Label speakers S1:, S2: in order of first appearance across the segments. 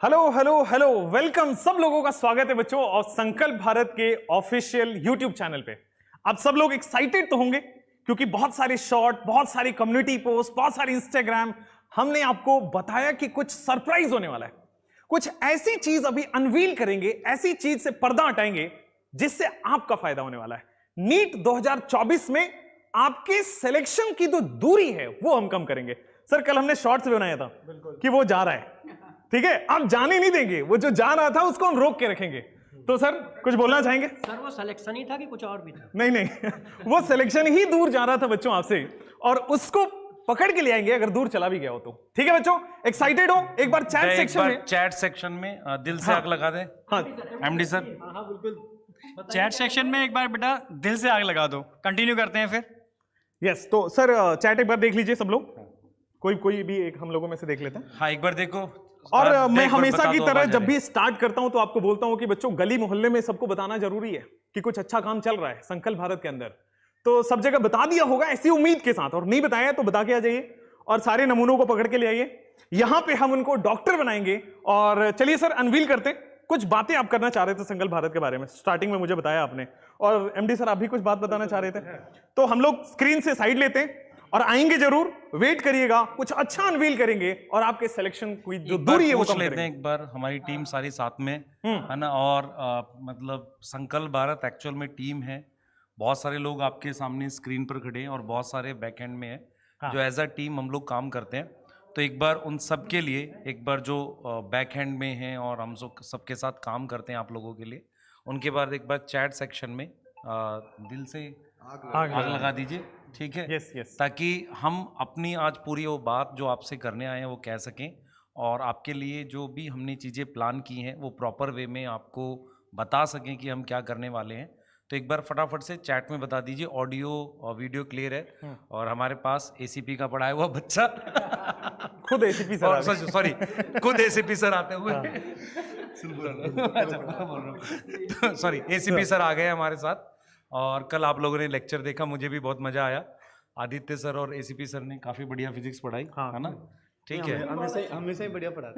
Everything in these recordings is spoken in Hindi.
S1: Hello hello hello, welcome. सब लोगों का स्वागत है बच्चों और संकल्प भारत के ऑफिशियल यूट्यूब चैनल पे। आप सब लोग एक्साइटेड तो होंगे क्योंकि बहुत सारे शॉर्ट, बहुत सारी कम्युनिटी पोस्ट, बहुत सारी इंस्टाग्राम, हमने आपको बताया कि कुछ सरप्राइज होने वाला है। कुछ ऐसी चीज अभी अनवील करेंगे, ऐसी चीज से पर्दा हटाएंगे जिससे आपका फायदा होने वाला है। नीट 2024 में आपके सिलेक्शन की जो दूरी है वो हम कम करेंगे। सर कल हमने शॉर्ट्स भी बनाया था कि वो जा रहा है, ठीक है, आप जाने नहीं देंगे, वो जो जा रहा था उसको हम रोक के रखेंगे। तो सर कुछ बोलना चाहेंगे?
S2: सर वो सिलेक्शन ही था कि कुछ और भी था?
S1: नहीं नहीं वो सिलेक्शन ही दूर जा रहा था बच्चों आपसे, और उसको पकड़ के ले आएंगे अगर दूर चला भी गया हो तो। ठीक है बच्चों, एक्साइटेड हो? एक बार चैट सेक्शन में
S3: दिल से आग लगा दे।
S1: हाँ
S3: एमडी सर।
S2: हाँ बिल्कुल।
S4: चैट सेक्शन में एक बार बेटा दिल से आग लगा दो। कंटिन्यू करते हैं फिर।
S1: यस, तो सर चैट एक बार देख लीजिए सब लोग, कोई भी एक हम लोगों में से देख लेते हैं।
S3: हाँ एक बार देखो।
S1: और मैं हमेशा की तरह जब भी स्टार्ट करता हूं तो आपको बोलता हूं कि बच्चों गली मोहल्ले में सबको बताना जरूरी है कि कुछ अच्छा काम चल रहा है संकल्प भारत के अंदर। तो सब जगह बता दिया होगा ऐसी उम्मीद के साथ, और नहीं बताया तो बता के आ जाइए और सारे नमूनों को पकड़ के ले आइए। यहां पे हम उनको डॉक्टर बनाएंगे। और चलिए सर अनवील करते। कुछ बातें आप करना चाह रहे थे संकल्प भारत के बारे में, स्टार्टिंग में मुझे बताया आपने, और एमडी सर आप भी कुछ बात बताना चाह रहे थे। तो हम लोग स्क्रीन से साइड लेते हैं और आएंगे जरूर, वेट करिएगा, कुछ अच्छा अनवील करेंगे और आपके सिलेक्शन की जो दूरी है वो कम
S3: लेते हैं। एक बार हमारी टीम सारी साथ में है ना, और मतलब संकल्प भारत एक्चुअल में टीम है। बहुत सारे लोग आपके सामने स्क्रीन पर खड़े हैं और बहुत सारे बैक एंड में है। हाँ। जो एज अ टीम हम लोग काम करते हैं। तो एक बार उन सब के लिए, एक बार जो बैक हैंड में हैं और हम सबके साथ काम करते हैं आप लोगों के लिए, उनके बाद एक बार चैट सेक्शन में दिल से आग लगा दीजिए। ठीक है।
S1: Yes yes.
S3: ताकि हम अपनी आज पूरी वो बात जो आपसे करने आए हैं वो कह सकें, और आपके लिए जो भी हमने चीज़ें प्लान की हैं वो प्रॉपर वे में आपको बता सकें कि हम क्या करने वाले हैं। तो एक बार फटाफट से चैट में बता दीजिए ऑडियो और वीडियो क्लियर है। और हमारे पास एसीपी का पढ़ाया हुआ बच्चा
S1: खुद एसीपी सर,
S3: सॉरी खुद एसीपी सर आते हुए सॉरी एसीपी सर आ गए हमारे साथ। और कल आप लोगों ने लेक्चर देखा, मुझे भी बहुत मजा आया। आदित्य सर और एसीपी सर ने काफी बढ़िया फिजिक्स पढ़ाई। हाँ, है ना? ठीक है,
S2: हमेशा ही बढ़िया पढ़ा।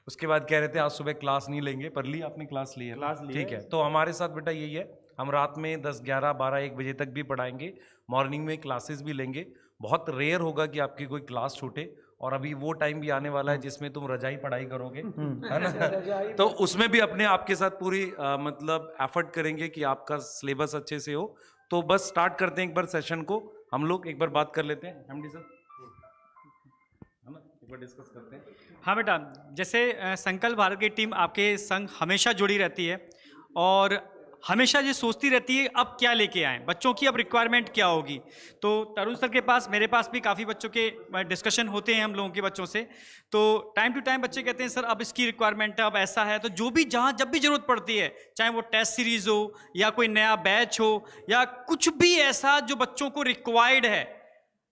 S3: उसके बाद कह रहे थे आज सुबह क्लास नहीं लेंगे, पर ली आपने क्लास ली है। ठीक है, तो हमारे साथ बेटा यही है, हम रात में 10, 11, 12, 1 बजे तक भी पढ़ाएंगे, मॉर्निंग में क्लासेस भी लेंगे। बहुत रेयर होगा कि आपकी कोई क्लास छूटे। और अभी वो टाइम भी आने वाला है जिसमें तुम रजाई पढ़ाई करोगे, है ना? तो उसमें भी अपने आपके साथ पूरी मतलब एफर्ट करेंगे कि आपका सिलेबस अच्छे से हो। तो बस स्टार्ट करते हैं एक बार सेशन को। हम लोग एक बार बात कर लेते हैं एमडी सर, है ना, एक बार डिस्कस करते हैं।
S4: हाँ बेटा, जैसे संकल्प भारत की टीम आपके संग हमेशा जुड़ी रहती है और हमेशा ये सोचती रहती है अब क्या लेके आएँ, बच्चों की अब रिक्वायरमेंट क्या होगी। तो तरुण सर के पास, मेरे पास भी काफ़ी बच्चों के डिस्कशन होते हैं हम लोगों के बच्चों से। तो टाइम टू टाइम बच्चे कहते हैं सर अब इसकी रिक्वायरमेंट है, अब ऐसा है। तो जो भी जहाँ जब भी ज़रूरत पड़ती है, चाहे वो टेस्ट सीरीज़ हो या कोई नया बैच हो या कुछ भी ऐसा जो बच्चों को रिक्वायर्ड है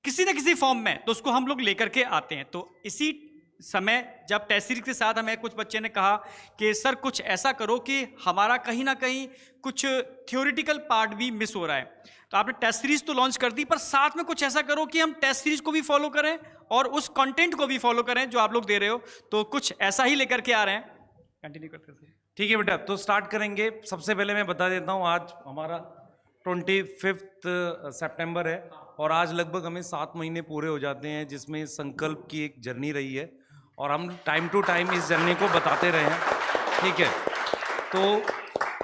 S4: किसी न किसी फॉर्म में, तो उसको हम लोग लेकर के आते हैं। तो इसी समय जब टेस्ट सीरीज के साथ हमें कुछ बच्चे ने कहा कि सर कुछ ऐसा करो कि हमारा कहीं ना कहीं कुछ थ्योरेटिकल पार्ट भी मिस हो रहा है। तो आपने टेस्ट सीरीज तो लॉन्च कर दी, पर साथ में कुछ ऐसा करो कि हम टेस्ट सीरीज को भी फॉलो करें और उस कंटेंट को भी फॉलो करें जो आप लोग दे रहे हो। तो कुछ ऐसा ही लेकर के आ रहे हैं, कंटिन्यू करते हैं।
S3: ठीक है बेटा, तो स्टार्ट करेंगे। सबसे पहले मैं बता देता हूँ, आज हमारा 25 सितंबर है और आज लगभग हमें 7 महीने पूरे हो जाते हैं जिसमें संकल्प की एक जर्नी रही है, और हम टाइम टू टाइम इस जर्नी को बताते रहे हैं। ठीक है, तो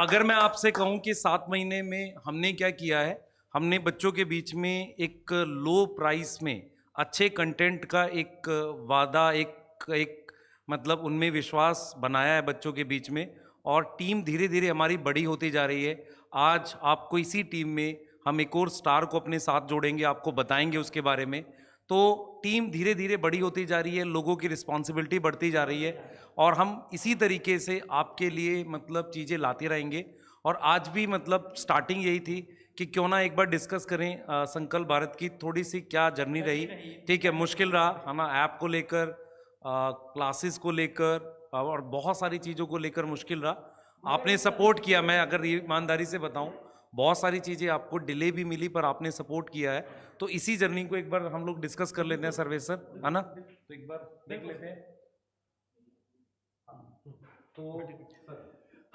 S3: अगर मैं आपसे कहूं कि 7 महीने में हमने क्या किया है, हमने बच्चों के बीच में एक लो प्राइस में अच्छे कंटेंट का एक वादा, एक मतलब उनमें विश्वास बनाया है बच्चों के बीच में। और टीम धीरे धीरे हमारी बड़ी होती जा रही है। आज आपको इसी टीम में हम एक और स्टार को अपने साथ जोड़ेंगे, आपको बताएंगे उसके बारे में। तो टीम धीरे धीरे बड़ी होती जा रही है, लोगों की रिस्पॉन्सिबिलिटी बढ़ती जा रही है, और हम इसी तरीके से आपके लिए मतलब चीज़ें लाते रहेंगे। और आज भी मतलब स्टार्टिंग यही थी कि क्यों ना एक बार डिस्कस करें संकल्प भारत की थोड़ी सी क्या जर्नी रही। ठीक है, मुश्किल रहा है ना, ऐप को लेकर, क्लासेस को लेकर और बहुत सारी चीज़ों को लेकर मुश्किल रहा। आपने सपोर्ट किया, मैं अगर ईमानदारी से बताऊं, बहुत सारी चीज़ें आपको डिले भी मिली पर आपने सपोर्ट किया है। तो इसी जर्नी को एक बार हम लोग डिस्कस कर लेते हैं सर्वेश सर, है ना? तो एक बार देख लेते हैं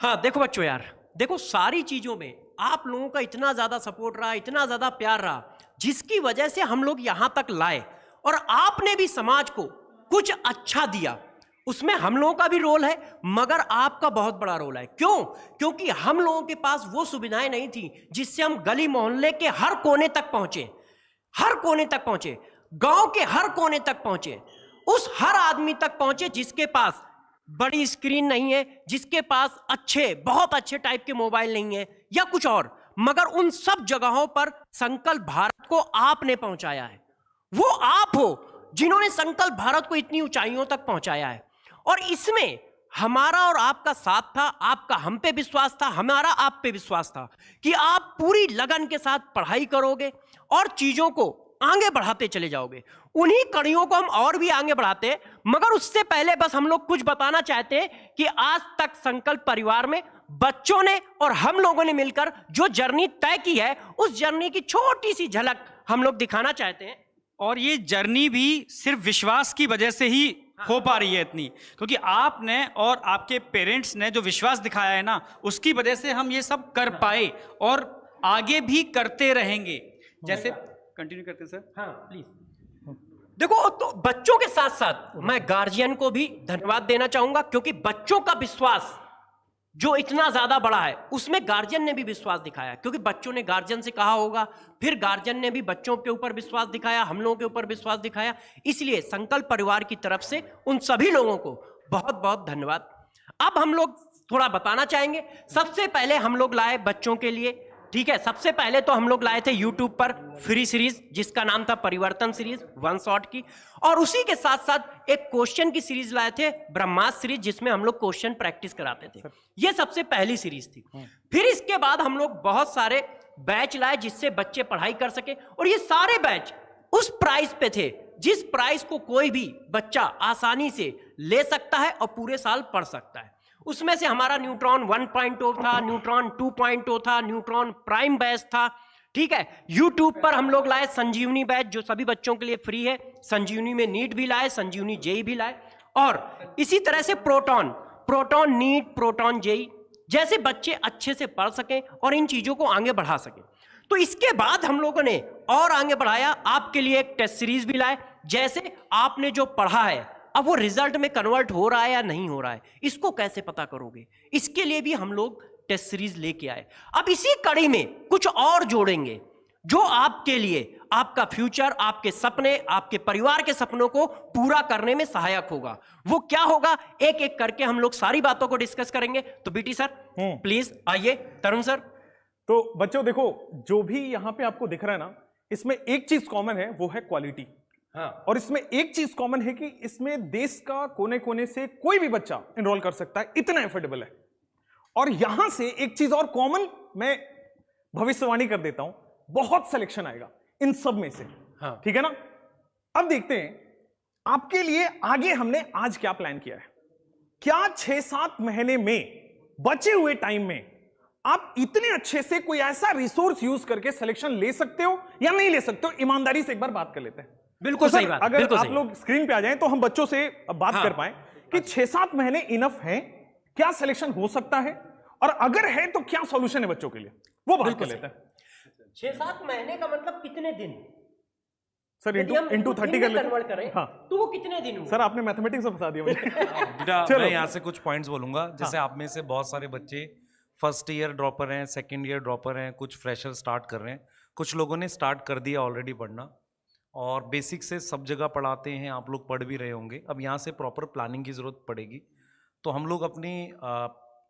S2: हाँ देखो बच्चों यार, देखो सारी चीजों में आप लोगों का इतना ज्यादा सपोर्ट रहा, इतना ज्यादा प्यार रहा, जिसकी वजह से हम लोग यहां तक लाए, और आपने भी समाज को कुछ अच्छा दिया। उसमें हम लोगों का भी रोल है, मगर आपका बहुत बड़ा रोल है। क्यों? क्योंकि हम लोगों के पास वो सुविधाएं नहीं थी जिससे हम गली मोहल्ले के हर कोने तक पहुंचे, हर कोने तक पहुंचे, गांव के हर कोने तक पहुंचे, उस हर आदमी तक पहुंचे जिसके पास बड़ी स्क्रीन नहीं है, जिसके पास अच्छे, बहुत अच्छे टाइप के मोबाइल नहीं है या कुछ और, मगर उन सब जगहों पर संकल्प भारत को आपने पहुंचाया है। वो आप हो जिन्होंने संकल्प भारत को इतनी ऊंचाइयों तक पहुंचाया है, और इसमें हमारा और आपका साथ था, आपका हम पे विश्वास था, हमारा आप पे विश्वास था कि आप पूरी लगन के साथ पढ़ाई करोगे और चीजों को आगे बढ़ाते चले जाओगे। उन्हीं कड़ियों को हम और भी आगे बढ़ाते हैं, मगर उससे पहले बस हम लोग कुछ बताना चाहते हैं कि आज तक संकल्प परिवार में बच्चों ने और हम लोगों ने मिलकर जो जर्नी तय की है, उस जर्नी की छोटी सी झलक हम लोग दिखाना चाहते हैं।
S4: और ये जर्नी भी सिर्फ विश्वास की वजह से ही हो पा रही है इतनी, क्योंकि आपने और आपके पेरेंट्स ने जो विश्वास दिखाया है ना, उसकी वजह से हम ये सब कर पाए और आगे भी करते रहेंगे। जैसे कंटिन्यू करते हैं सर।
S2: हाँ प्लीज। देखो तो बच्चों के साथ साथ मैं गार्जियन को भी धन्यवाद देना चाहूंगा, क्योंकि बच्चों का विश्वास जो इतना ज्यादा बड़ा है उसमें गार्जियन ने भी विश्वास दिखाया, क्योंकि बच्चों ने गार्जियन से कहा होगा, फिर गार्जियन ने भी बच्चों के ऊपर विश्वास दिखाया, हम लोगों के ऊपर विश्वास दिखाया। इसलिए संकल्प परिवार की तरफ से उन सभी लोगों को बहुत बहुत धन्यवाद। अब हम लोग थोड़ा बताना चाहेंगे। सबसे पहले हम लोग लाए बच्चों के लिए, ठीक है, सबसे पहले तो हम लोग लाए थे YouTube पर फ्री सीरीज जिसका नाम था परिवर्तन सीरीज, वन शॉट की, और उसी के साथ साथ एक क्वेश्चन की सीरीज लाए थे ब्रह्मास्त्र सीरीज, जिसमें हम लोग क्वेश्चन प्रैक्टिस कराते थे। ये सबसे पहली सीरीज थी। फिर इसके बाद हम लोग बहुत सारे बैच लाए जिससे बच्चे पढ़ाई कर सके, और ये सारे बैच उस प्राइस पे थे जिस प्राइस को कोई भी बच्चा आसानी से ले सकता है और पूरे साल पढ़ सकता है। उसमें से हमारा न्यूट्रॉन 1.0 था, न्यूट्रॉन 2.0 था, न्यूट्रॉन प्राइम बैच था, ठीक है। यूट्यूब पर हम लोग लाए संजीवनी बैच जो सभी बच्चों के लिए फ्री है, संजीवनी में नीट भी लाए, संजीवनी जेई भी लाए, और इसी तरह से प्रोटॉन नीट, प्रोटॉन जेई, जैसे बच्चे अच्छे से पढ़ सकें और इन चीजों को आगे बढ़ा सकें। तो इसके बाद हम लोगों ने और आगे बढ़ाया, आपके लिए एक टेस्ट सीरीज भी लाए। जैसे आपने जो पढ़ा है अब वो रिजल्ट में कन्वर्ट हो रहा है या नहीं हो रहा है, इसको कैसे पता करोगे, इसके लिए भी हम लोग टेस्ट सीरीज लेके आए। अब इसी कड़ी में कुछ और जोड़ेंगे जो आपके लिए, आपका फ्यूचर, आपके सपने, आपके परिवार के सपनों को पूरा करने में सहायक होगा। वो क्या होगा, एक एक करके हम लोग सारी बातों को डिस्कस करेंगे। तो बीटी सर प्लीज आइए, तरुण सर।
S1: तो बच्चों देखो, जो भी यहां पे आपको दिख रहा है ना, इसमें एक चीज कॉमन है, वो है क्वालिटी।
S2: हाँ।
S1: और इसमें एक चीज कॉमन है कि इसमें देश का कोने कोने से कोई भी बच्चा एनरोल कर सकता है, इतना एफोर्डेबल है। और यहां से एक चीज और कॉमन मैं भविष्यवाणी कर देता हूं, बहुत सिलेक्शन आएगा इन सब में से।
S2: हाँ।
S1: ठीक है ना। अब देखते हैं आपके लिए आगे हमने आज क्या प्लान किया है। क्या 6-7 महीने में बचे हुए टाइम में आप इतने अच्छे से कोई ऐसा रिसोर्स यूज करके सिलेक्शन ले सकते हो या नहीं ले सकते हो, ईमानदारी से एक बार बात कर लेते हैं।
S2: बिल्कुल
S1: तो
S2: सही बात।
S1: अगर
S2: बिल्कुल
S1: आप
S2: सही।
S1: लोग स्क्रीन पे आ जाएं तो हम बच्चों से बात कर पाए कि 6-7 महीने इनफ है, क्या सिलेक्शन हो सकता है, और अगर है तो क्या सॉल्यूशन है बच्चों के लिए, वो बात कर लेते हैं।
S2: 6-7 महीने का मतलब कितने दिन
S1: सर?
S2: यदि हम
S1: इंटू 30 कर
S2: कन्वर्ट करें
S1: हाँ।
S2: तो वो कितने दिन हुए?
S1: सर आपने मैथमेटिक्स बता दिया मुझे।
S3: बेटा
S1: चलो।
S3: मैं यहाँ से कुछ पॉइंट्स बोलूंगा। जैसे आप में से बहुत सारे बच्चे फर्स्ट ईयर ड्रॉपर हैं, सेकंड ईयर ड्रॉपर हैं, कुछ फ्रेशर स्टार्ट कर रहे हैं, कुछ लोगों ने स्टार्ट कर दिया ऑलरेडी पढ़ना, और बेसिक से सब जगह पढ़ाते हैं, आप लोग पढ़ भी रहे होंगे। अब यहाँ से प्रॉपर प्लानिंग की ज़रूरत पड़ेगी। तो हम लोग अपनी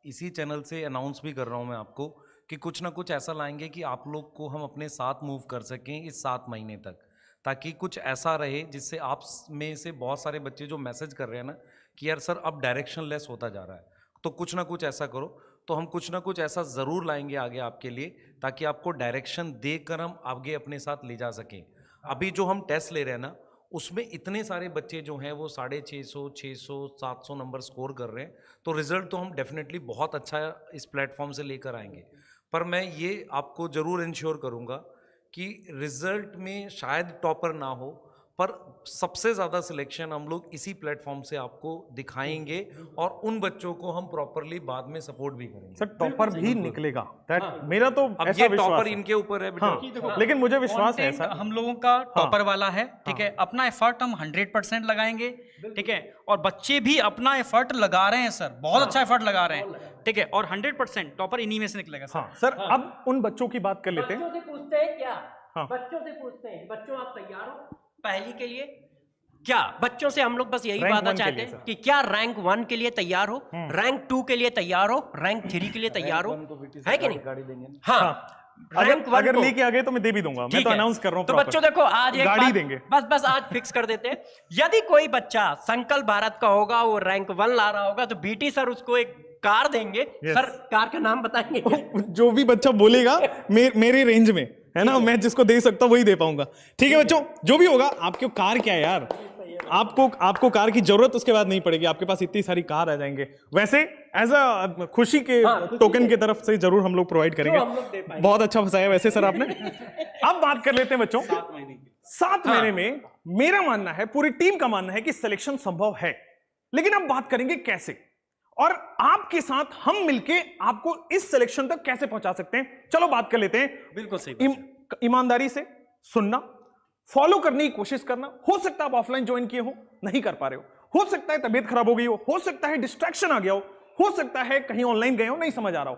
S3: इसी चैनल से अनाउंस भी कर रहा हूँ मैं आपको कि कुछ ना कुछ ऐसा लाएंगे कि आप लोग को हम अपने साथ मूव कर सकें इस 7 महीने तक, ताकि कुछ ऐसा रहे जिससे आप में से बहुत सारे बच्चे जो मैसेज कर रहे हैं ना कि यार सर अब डायरेक्शन लेस होता जा रहा है, तो कुछ ना कुछ ऐसा करो। तो हम कुछ ना कुछ ऐसा ज़रूर लाएंगे आगे आपके लिए, ताकि आपको डायरेक्शन देकर हम आगे अपने साथ ले जा सकें। अभी जो हम टेस्ट ले रहे हैं ना, उसमें इतने सारे बच्चे जो हैं वो 650, 600, 700 नंबर स्कोर कर रहे हैं, तो रिज़ल्ट तो हम डेफिनेटली बहुत अच्छा इस प्लेटफॉर्म से लेकर आएंगे। पर मैं ये आपको ज़रूर इंश्योर करूँगा कि रिज़ल्ट में शायद टॉपर ना हो, पर सबसे ज्यादा सिलेक्शन हम लोग इसी प्लेटफॉर्म से आपको दिखाएंगे और उन बच्चों को हम प्रॉपरली बाद में सपोर्ट भी करेंगे।
S1: सर टॉपर भी निकलेगा, दैट मेरा तो
S3: अब
S1: ऐसा
S3: ये
S1: विश्वास
S3: टॉपर
S1: है।
S3: इनके ऊपर है बेटा।
S1: हाँ, लेकिन मुझे विश्वास है
S4: Content
S1: सर।
S4: हम लोगों का टॉपर वाला है, ठीक है, अपना एफर्ट हम 100% लगाएंगे, ठीक है, और बच्चे भी अपना एफर्ट लगा रहे हैं सर, बहुत अच्छा एफर्ट लगा रहे हैं, ठीक है, और 100% टॉपर इन्हीं में से निकलेगा सर।
S1: हाँ सर, अब उन बच्चों की बात कर लेते हैं।
S2: बच्चों से पूछते हैं क्या?
S1: हाँ।
S2: बच्चों से पूछते हैं, बच्चों आप तैयार हो पहली के लिए? क्या बच्चों से हम लोग बस यही
S1: रैंक
S2: बात
S1: 1 के
S2: चाहते
S1: लिए,
S2: हैं
S1: सर।
S2: कि क्या रैंक 1 के लिए तैयार हो, रैंक 2 के लिए तैयार हो, रैंक 3 के लिए तैयार हो, है कि नहीं? हाँ, रैंक 1
S1: अगर लेके आ गए तो मैं दे भी दूंगा, मैं
S2: ठीक
S1: तो
S2: है।
S1: अनाउंस कर रहा हूँ।
S2: तो
S1: proper।
S2: बच्चों देखो आज एक
S1: गाड़ी
S2: बात
S1: देंगे।
S2: बस आज फिक्स कर देते हैं। यदि कोई बच्चा संकल्प भारत का होगा, वो रैंक 1 ला रहा होगा, तो बीटी सर उसको एक कार देंगे।
S1: Yes।
S2: सर कार का नाम बताएंगे क्या?
S1: जो भी बच्चा बोलेगा मेरे रेंज में है ना, मैं जिसको दे सकता हूँ वही दे पाऊंगा। ठीक है बच्चों, जो भी होगा। आपकी कार क्या है यार, आपको कार की जरूरत उसके बाद नहीं पड़ेगी, आपके पास इतनी सारी कार आ जाएंगे। वैसे एज अ खुशी के टोकन की तरफ से जरूर हम लोग प्रोवाइड करेंगे।
S2: हम लोग दे पाएंगे।
S1: बहुत अच्छा फंसाया वैसे सर आपने। अब बात कर लेते हैं बच्चों, 7 महीने में मेरा मानना है, पूरी टीम का मानना है कि सिलेक्शन संभव है, लेकिन अब बात करेंगे कैसे, और आपके साथ हम मिलके आपको इस सिलेक्शन तक कैसे पहुंचा सकते हैं। चलो बात कर लेते हैं।
S2: बिल्कुल सही
S1: ईमानदारी से सुनना, फॉलो करने की कोशिश करना। हो सकता है आप ऑफलाइन ज्वाइन किए हो, नहीं कर पा रहे हो सकता है तबीयत खराब हो गई हो सकता है डिस्ट्रैक्शन आ गया हो सकता है कहीं ऑनलाइन गए हो, नहीं समझ आ रहा हो,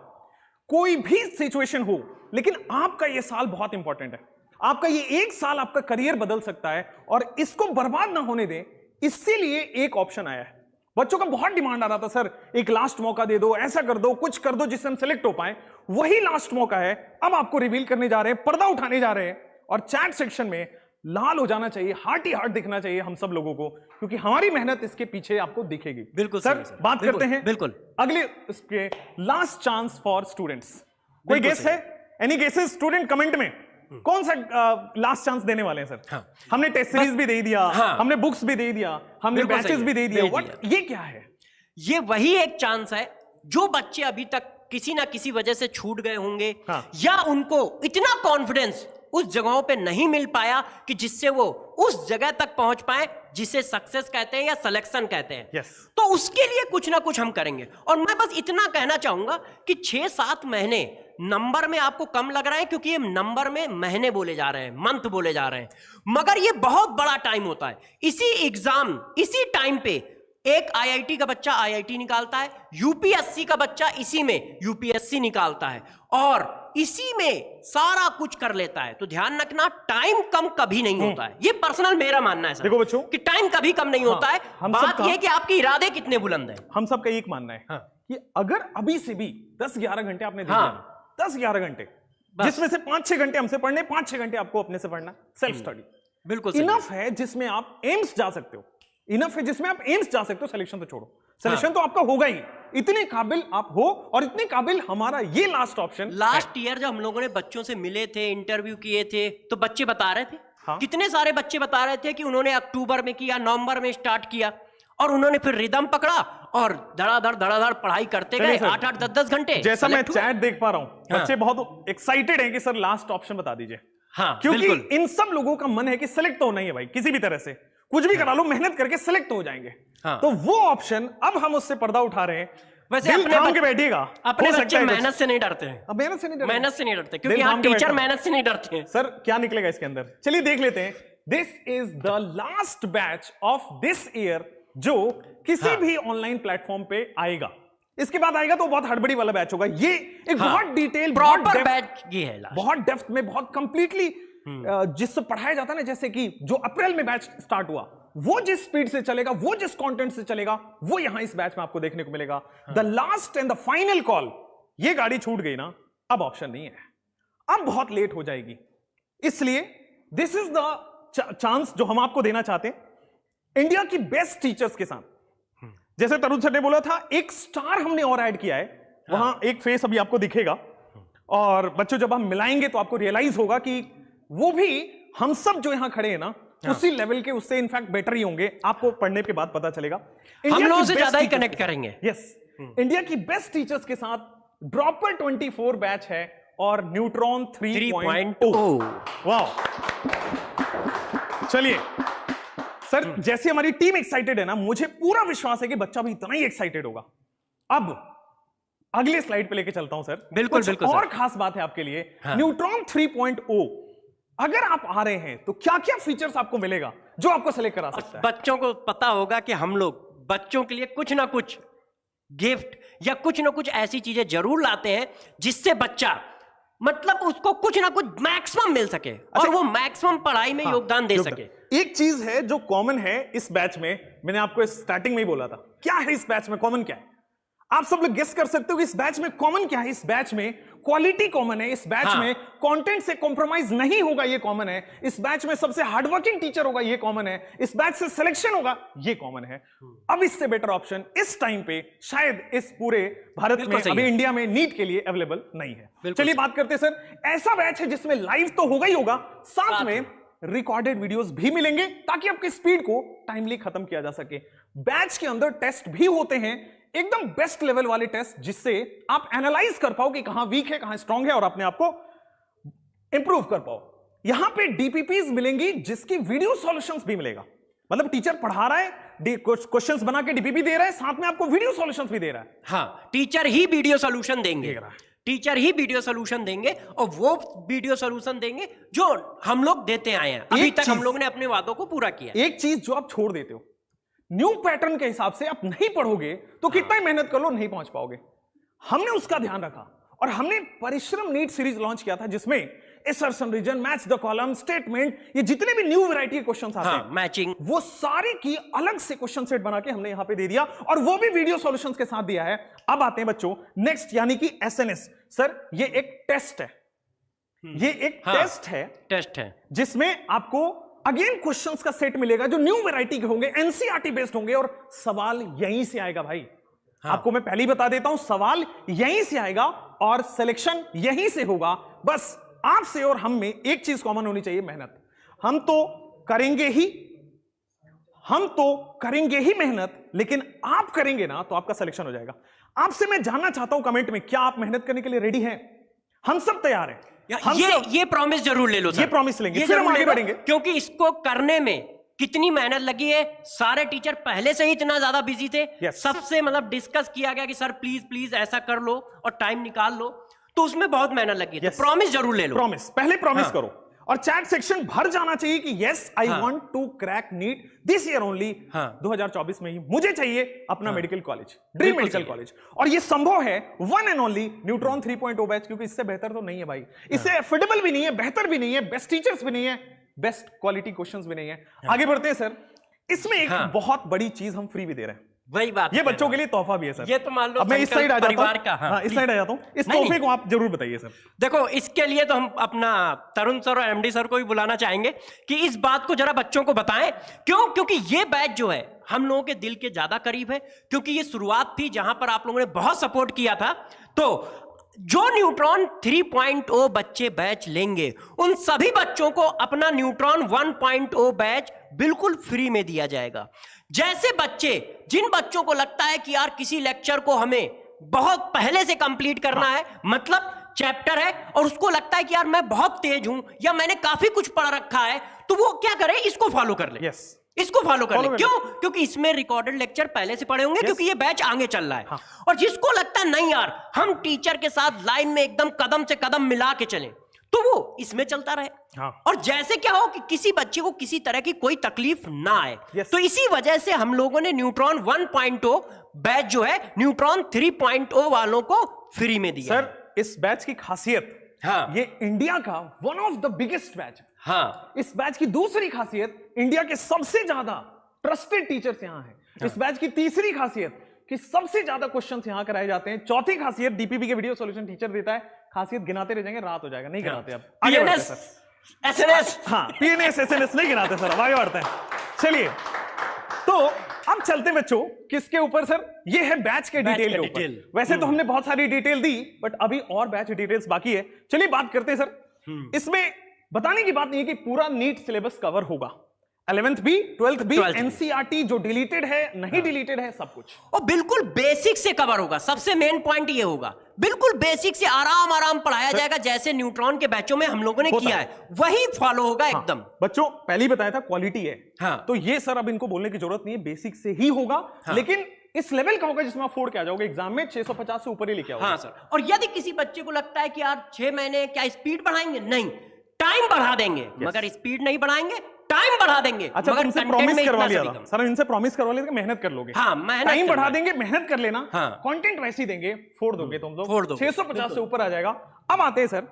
S1: कोई भी सिचुएशन हो, लेकिन आपका यह साल बहुत इंपॉर्टेंट है। आपका ये 1 साल आपका करियर बदल सकता है, और इसको बर्बाद ना होने दें, इसीलिए एक ऑप्शन आया है। बच्चों का बहुत डिमांड आ रहा था, सर एक लास्ट मौका दे दो, ऐसा कर दो, कुछ कर दो जिससे हम सिलेक्ट हो पाए। वही लास्ट मौका है, अब आपको रिवील करने जा रहे हैं, पर्दा उठाने जा रहे हैं, और चैट सेक्शन में लाल हो जाना चाहिए, हार्ट ही हार्ट दिखना चाहिए हम सब लोगों को, क्योंकि हमारी मेहनत इसके पीछे आपको दिखेगी।
S2: बिल्कुल
S1: सर,
S2: सही है, सर।
S1: बात
S2: बिल्कुल,
S1: करते हैं
S2: बिल्कुल।
S1: अगले इसके लास्ट चांस फॉर स्टूडेंट्स। कोई गेस है? एनी गेसेस स्टूडेंट कमेंट में? कौन सा लास्ट चांस देने वाले हैं सर?
S2: हाँ।
S1: हमने टेस्ट सीरीज भी दे दिया,
S2: हाँ।
S1: हमने बुक्स भी दे दिया, हमने
S2: बिल्कुल सही
S1: बैचेस
S2: है,
S1: भी दे दिया,
S2: दे
S1: व्हाट ये क्या है?
S2: ये वही एक चांस है जो बच्चे अभी तक किसी ना किसी वजह से छूट गए होंगे,
S1: हाँ।
S2: या उनको इतना कॉन्फिडेंस उस जगहों पे नहीं मिल पाया कि जिससे वो उस जगह तक पहुंच पाए जिसे सक्सेस कहते हैं या सिलेक्शन कहते हैं।
S1: Yes।
S2: तो उसके लिए कुछ ना कुछ हम करेंगे। और मैं बस इतना कहना चाहूंगा कि 6-7 महीने नंबर में आपको कम लग रहा है, क्योंकि ये नंबर में महीने बोले जा रहे हैं, मंथ बोले जा रहे हैं, मगर ये बहुत बड़ा टाइम होता है। इसी एग्जाम, इसी टाइम पे एक आईआईटी का बच्चा आईआईटी निकालता है, यूपीएससी का बच्चा इसी में यूपीएससी निकालता है, और इसी में सारा कुछ कर लेता है। तो ध्यान रखना, टाइम कम कभी नहीं होता है। ये पर्सनल मेरा मानना है सर।
S1: देखो बच्चों,
S2: कि टाइम कभी कम नहीं होता है।
S1: हम
S2: बात
S1: सबका-
S2: यह है कि आपके इरादे कितने बुलंद है।
S1: हम सबका एक मानना है कि अगर अभी से भी 10-11 घंटे आपने दे
S2: हाँ।
S1: दिया, 10-11 घंटे, जिसमें से 5-6 घंटे हमसे पढ़ने, 5-6 घंटे आपको अपने से पढ़ना, सेल्फ स्टडी
S2: बिल्कुल सही है।
S1: इनफ है, जिसमें आप एम्स जा सकते हो। इनफ है जिसमें आप एम्स जा सकते हो, सिलेक्शन तो छोड़ो, सिलेक्शन तो आपका होगा ही। इतने काबिल आप हो, और इतने काबिल हमारा ये लास्ट ऑप्शन।
S2: लास्ट ईयर जब हम लोगों ने बच्चों से मिले थे, इंटरव्यू किए थे, तो बच्चे बता रहे थे,
S1: हाँ।
S2: कितने सारे बच्चे बता रहे थे कि उन्होंने अक्टूबर में किया, नवंबर में स्टार्ट किया, और उन्होंने फिर रिदम पकड़ा और धड़ाधड़ पढ़ाई करते गए, 8-8, 10-10 घंटे।
S1: जैसा मैं
S2: select हुए।
S1: चैट देख पा रहा हूं,
S2: हाँ।
S1: बच्चे बहुत एक्साइटेड हैं कि सर लास्ट ऑप्शन बता दीजिए,
S2: हाँ,
S1: क्योंकि
S2: बिल्कुल।
S1: इन सब लोगों का मन है कि सिलेक्ट तो होना ही है भाई, किसी भी तरह से कुछ भी करा लो, मेहनत करके सिलेक्ट तो हो जाएंगे।
S2: हाँ।
S1: तो वो ऑप्शन अब हम उससे पर्दा उठा रहे हैं।
S2: वैसे
S1: दिल
S2: अपने
S1: थाम
S2: बच-
S1: के बैठिएगा,
S2: अपने
S1: हो सकता
S2: बच्चे
S1: है कुछ।
S2: मेहनत से नहीं डरते हैं,
S1: अब मेहनत से नहीं डरते।
S2: मेहनत से नहीं डरते,
S1: दिल
S2: क्योंकि
S1: थाम
S2: यहाँ
S1: के
S2: टीचर
S1: बैठो।
S2: मेहनत से नहीं डरते हैं।
S1: सर क्या निकलेगा इसके अंदर, चलिए देख लेते हैं। This is the last batch of this year जो किसी
S2: हाँ।
S1: भी ऑनलाइन प्लेटफॉर्म पे आएगा। इसके बाद आएगा तो बहुत हड़बड़ी वाला बैच होगा। ये एक
S2: हाँ।
S1: बहुत डिटेल,
S2: प्रॉपर बैच ये है last।
S1: बहुत डेप्थ में, बहुत कंप्लीटली जिससे पढ़ाया जाता है ना, जैसे कि जो अप्रैल में बैच स्टार्ट हुआ, वो जिस स्पीड से चलेगा, वो जिस कंटेंट से चलेगा, वो यहां इस बैच में आपको देखने को मिलेगा। The last and the final call, ये गाड़ी छूट गई ना, अब ऑप्शन नहीं है, अब बहुत लेट हो जाएगी। इसलिए दिस इज द चांस जो हम आपको देना चाहते हैं इंडिया की बेस्ट टीचर्स के साथ। जैसे तरुण सर ने बोला था, एक स्टार हमने और ऐड किया है, वहां एक फेस अभी आपको दिखेगा, और बच्चों जब हम मिलाएंगे तो आपको रियलाइज होगा कि वो भी हम सब जो यहां खड़े हैं ना, उसी लेवल के, उससे इनफैक्ट बेटर ही होंगे। आपको पढ़ने के बाद पता चलेगा।
S2: हम लोगों से ज्यादा ही कनेक्ट करेंगे।
S1: यस, इंडिया की बेस्ट टीचर्स के साथ ड्रॉपर 24 बैच है, और न्यूट्रॉन 3.0। वाह, चलिए सर जैसे हमारी टीम एक्साइटेड है ना, मुझे पूरा विश्वास है कि बच्चा भी इतना ही एक्साइटेड होगा। अब अगले स्लाइड पे लेके चलता हूं सर।
S2: बिल्कुल,
S1: कुछ
S2: बिल्कुल,
S1: और
S2: सर।
S1: खास बात है आपके लिए।
S2: हाँ।
S1: न्यूट्रॉन 3.0 अगर आप आ रहे हैं तो क्या क्या फीचर्स आपको मिलेगा जो आपको सेलेक्ट करा सकता है?
S2: बच्चों को पता होगा कि हम लोग बच्चों के लिए कुछ ना कुछ गिफ्ट या कुछ ना कुछ ऐसी चीजें जरूर लाते हैं जिससे बच्चा मतलब उसको कुछ ना कुछ मैक्सिमम मिल सके और वो मैक्सिमम पढ़ाई में योगदान दे सके।
S1: एक चीज है जो कॉमन है इस बैच में, मैंने आपको स्टार्टिंग में ही बोला था। क्या है इस बैच में कॉमन, क्या है? आप सब लोग गेस कर सकते हो कि इस बैच में कॉमन क्या है। इस बैच में क्वालिटी कॉमन है, इस बैच में कंटेंट से कॉम्प्रोमाइज नहीं होगा, ये कॉमन है। इस बैच में सबसे हार्डवर्किंग टीचर होगा, ये कॉमन है। इस बैच से सिलेक्शन होगा, ये कॉमन है। अब इससे बेटर ऑप्शन इस टाइम पे शायद इस पूरे भारत में, अभी इंडिया में नीट के लिए अवेलेबल नहीं है। चलिए बात करते हैं सर। ऐसा बैच है जिसमें लाइव तो होगा ही होगा, साथ में रिकॉर्डेड वीडियोस भी मिलेंगे ताकि आपकी स्पीड को टाइमली खत्म किया जा सके। बैच के अंदर टेस्ट भी होते हैं, एकदम बेस्ट लेवल वाले टेस्ट, जिससे आप एनालाइज कर पाओ कि कहां वीक है, कहां स्ट्रांग है और अपने आप को इंप्रूव कर पाओ। यहां पे डीपीपीज मिलेंगी जिसकी वीडियो सॉल्यूशंस भी मिलेगा। मतलब टीचर पढ़ा रहा है, क्वेश्चंस बना के डीपीपी दे रहा है, साथ में आपको वीडियो सॉल्यूशंस भी दे रहा है।
S2: हाँ, टीचर ही वीडियो सॉल्यूशन देंगे, टीचर ही वीडियो सॉल्यूशन देंगे और वो वीडियो सॉल्यूशन देंगे जो हम लोग देते आए हैं। अभी तक हम लोग ने अपने वादों को पूरा किया।
S1: एक चीज जो आप छोड़ देते हो, न्यू पैटर्न के हिसाब से आप नहीं पढ़ोगे तो कितना ही मेहनत कर लो नहीं पहुंच पाओगे। हमने उसका ध्यान रखा और हमने परिश्रम नीट सीरीज लॉन्च किया था, जिसमें assertion reason, match the column, statement, ये जितने भी न्यू वैरायटी के क्वेश्चंस आते हैं,
S2: मैचिंग,
S1: वो सारी की अलग से क्वेश्चन सेट बना के हमने यहां पे दे दिया और वो भी वीडियो सॉल्यूशंस के साथ दिया है। अब आते हैं बच्चों नेक्स्ट, यानी कि एसएनएस। सर ये एक टेस्ट है, ये एक टेस्ट है जिसमें आपको अगेन क्वेश्चंस का सेट मिलेगा जो न्यू वैरायटी के होंगे, एनसीईआरटी बेस्ड होंगे और सवाल यहीं से आएगा भाई। आपको मैं पहले ही बता देता हूं, सवाल यहीं से आएगा और सिलेक्शन यहीं से होगा। बस आपसे और हम में एक चीज कॉमन होनी चाहिए, मेहनत। हम तो करेंगे ही मेहनत, लेकिन आप करेंगे ना तो आपका सिलेक्शन हो जाएगा। आपसे मैं जानना चाहता हूं कमेंट में, क्या आप मेहनत करने के लिए रेडी हैं? हम सब तैयार हैं।
S2: ये प्रॉमिस जरूर ले लो सर।
S1: ये प्रॉमिस लेंगे, फिर हम आगे बढ़ेंगे।
S2: क्योंकि इसको करने में कितनी मेहनत लगी है, सारे टीचर पहले से ही इतना ज्यादा बिजी थे। सबसे मतलब डिस्कस किया गया कि सर प्लीज ऐसा कर लो और टाइम निकाल लो, तो उसमें बहुत मेहनत लगी है। प्रॉमिस जरूर ले लो,
S1: प्रॉमिस पहले प्रॉमिस करो और चैट सेक्शन भर जाना चाहिए कि yes I want to crack NEET this year only. 2024 में ही मुझे चाहिए अपना medical college, dream medical college, और ये संभव है one and only neutron 3.0 batch, क्योंकि इससे बेहतर तो नहीं है भाई। इससे एफोर्डेबल भी नहीं है, बेहतर भी नहीं है, बेस्ट टीचर्स भी नहीं है, बेस्ट क्वालिटी क्वेश्चंस भी नहीं है। आगे बढ़ते हैं सर। इसमें एक बहुत बड़ी चीज हम फ्री भी दे रहे हैं,
S2: वही बात,
S1: ये बच्चों के लिए तोहफा भी है सर।
S2: ये तो मान लो
S1: अब मैं इस साइड आ जाता
S2: परिवार का,
S1: हूं, इस साइड आ जाता हूं। इस तोहफे को आप जरूर बताइए सर।
S2: देखो, इसके लिए तो हम अपना तरुण सर और एमडी सर को भी बुलाना चाहेंगे कि इस बात को जरा बच्चों को बताएं। क्यों? क्योंकि ये बैच जो है हम लोगों के दिल के ज्यादा करीब है, क्योंकि ये शुरुआत थी जहां पर आप लोगों ने बहुत सपोर्ट किया था। तो जो न्यूट्रॉन 3.0 बच्चे बैच लेंगे, उन सभी बच्चों को अपना न्यूट्रॉन 1.0 बैच बिल्कुल फ्री में दिया जाएगा। जैसे बच्चे, जिन बच्चों को लगता है कि यार किसी लेक्चर को हमें बहुत पहले से कंप्लीट करना है, मतलब चैप्टर है और उसको लगता है कि यार मैं बहुत तेज हूं या मैंने काफी कुछ पढ़ रखा है, तो वो क्या करे, इसको फॉलो कर ले। इसको फॉलो कर ले। क्यों? क्योंकि इसमें रिकॉर्डेड लेक्चर पहले से पढ़े होंगे, क्योंकि ये बैच आगे चल रहा है। और जिसको लगता है नहीं यार हम टीचर के साथ लाइन में एकदम कदम से कदम मिला के चलें, तो वो इसमें चलता रहे। और जैसे क्या हो कि किसी बच्चे को किसी तरह की कोई तकलीफ ना आए। तो इसी वजह से हम लोगों ने न्यूट्रॉन 1.0 बैच जो है न्यूट्रॉन 3.0 वालों को फ्री में दिया।
S1: सर इस बैच की खासियत, ये इंडिया का one of the biggest batch. इस बैच की दूसरी खासियत, इंडिया के सबसे ज्यादा ट्रस्टेड टीचर्स यहां हैं। इस बैच की तीसरी खासियत कि सबसे ज्यादा क्वेश्चंस यहां कराए जाते हैं। चौथी खासियत, डीपीपी के वीडियो सॉल्यूशन टीचर देता है। खासियत गिनाते रह जाएंगे, रात हो जाएगा, नहीं गिनाते अब। आगे बढ़ते हैं सर।
S2: एसएनएस,
S1: पीएनएस एसएनएस नहीं गिनाते सर, अब आगे बढ़ते हैं। चलिए, तो अब चलते हैं बच्चों किसके ऊपर सर, ये है बैच के डिटेल के ऊपर। वैसे तो हमने बहुत सारी डिटेल दी, बट अभी और बैच डिटेल्स बाकी है। चलिए बात करते हैं सर। इसमें बताने की बात नहीं है कि पूरा नीट सिलेबस कवर होगा। 11th भी, 12th भी,
S2: 12th भी।
S1: एनसीईआरटी जो डिलीटेड है, नहीं डिलीटेड है, सब कुछ।
S2: और बिल्कुल बेसिक से कवर होगा। सबसे मेन पॉइंट ये होगा, बिल्कुल बेसिक से आराम आराम पढ़ाया जाएगा, जैसे न्यूट्रॉन के बैचों में हम लोगों ने
S1: होता
S2: किया है वही फॉलो होगा एकदम।
S1: बच्चों पहले ही बताया था क्वालिटी है।
S2: हाँ।
S1: तो ये सर अब इनको बोलने की जरूरत नहीं है, बेसिक से ही होगा। लेकिन इस लेवल का होगा जिसमें आप फोड़ के आ जाओगे एग्जाम में, 650 से ऊपर ही लेके आओगे।
S2: हाँ सर। और यदि किसी बच्चे को लगता है कि यार 6 महीने क्या स्पीड बढ़ाएंगे, नहीं, टाइम बढ़ा देंगे, मगर स्पीड नहीं बढ़ाएंगे, टाइम बढ़ा देंगे।
S1: अच्छा,
S2: मगर
S1: तुमसे
S2: content
S1: प्रॉमिस
S2: में
S1: करवा
S2: इतना
S1: लिया
S2: सा
S1: था
S2: भी कम।
S1: सर, इनसे प्रॉमिस करवा लिया था कि मेहनत कर लोगे।
S2: हाँ, मेहनत
S1: टाइम बढ़ा
S2: करना।
S1: देंगे, मेहनत कर लेना।
S2: हाँ।
S1: कंटेंट वैसे ही देंगे, फोड़ दोगे तुम लोग,
S2: फोड़ दोगे,
S1: 650 से ऊपर आ जाएगा। अब आते हैं सर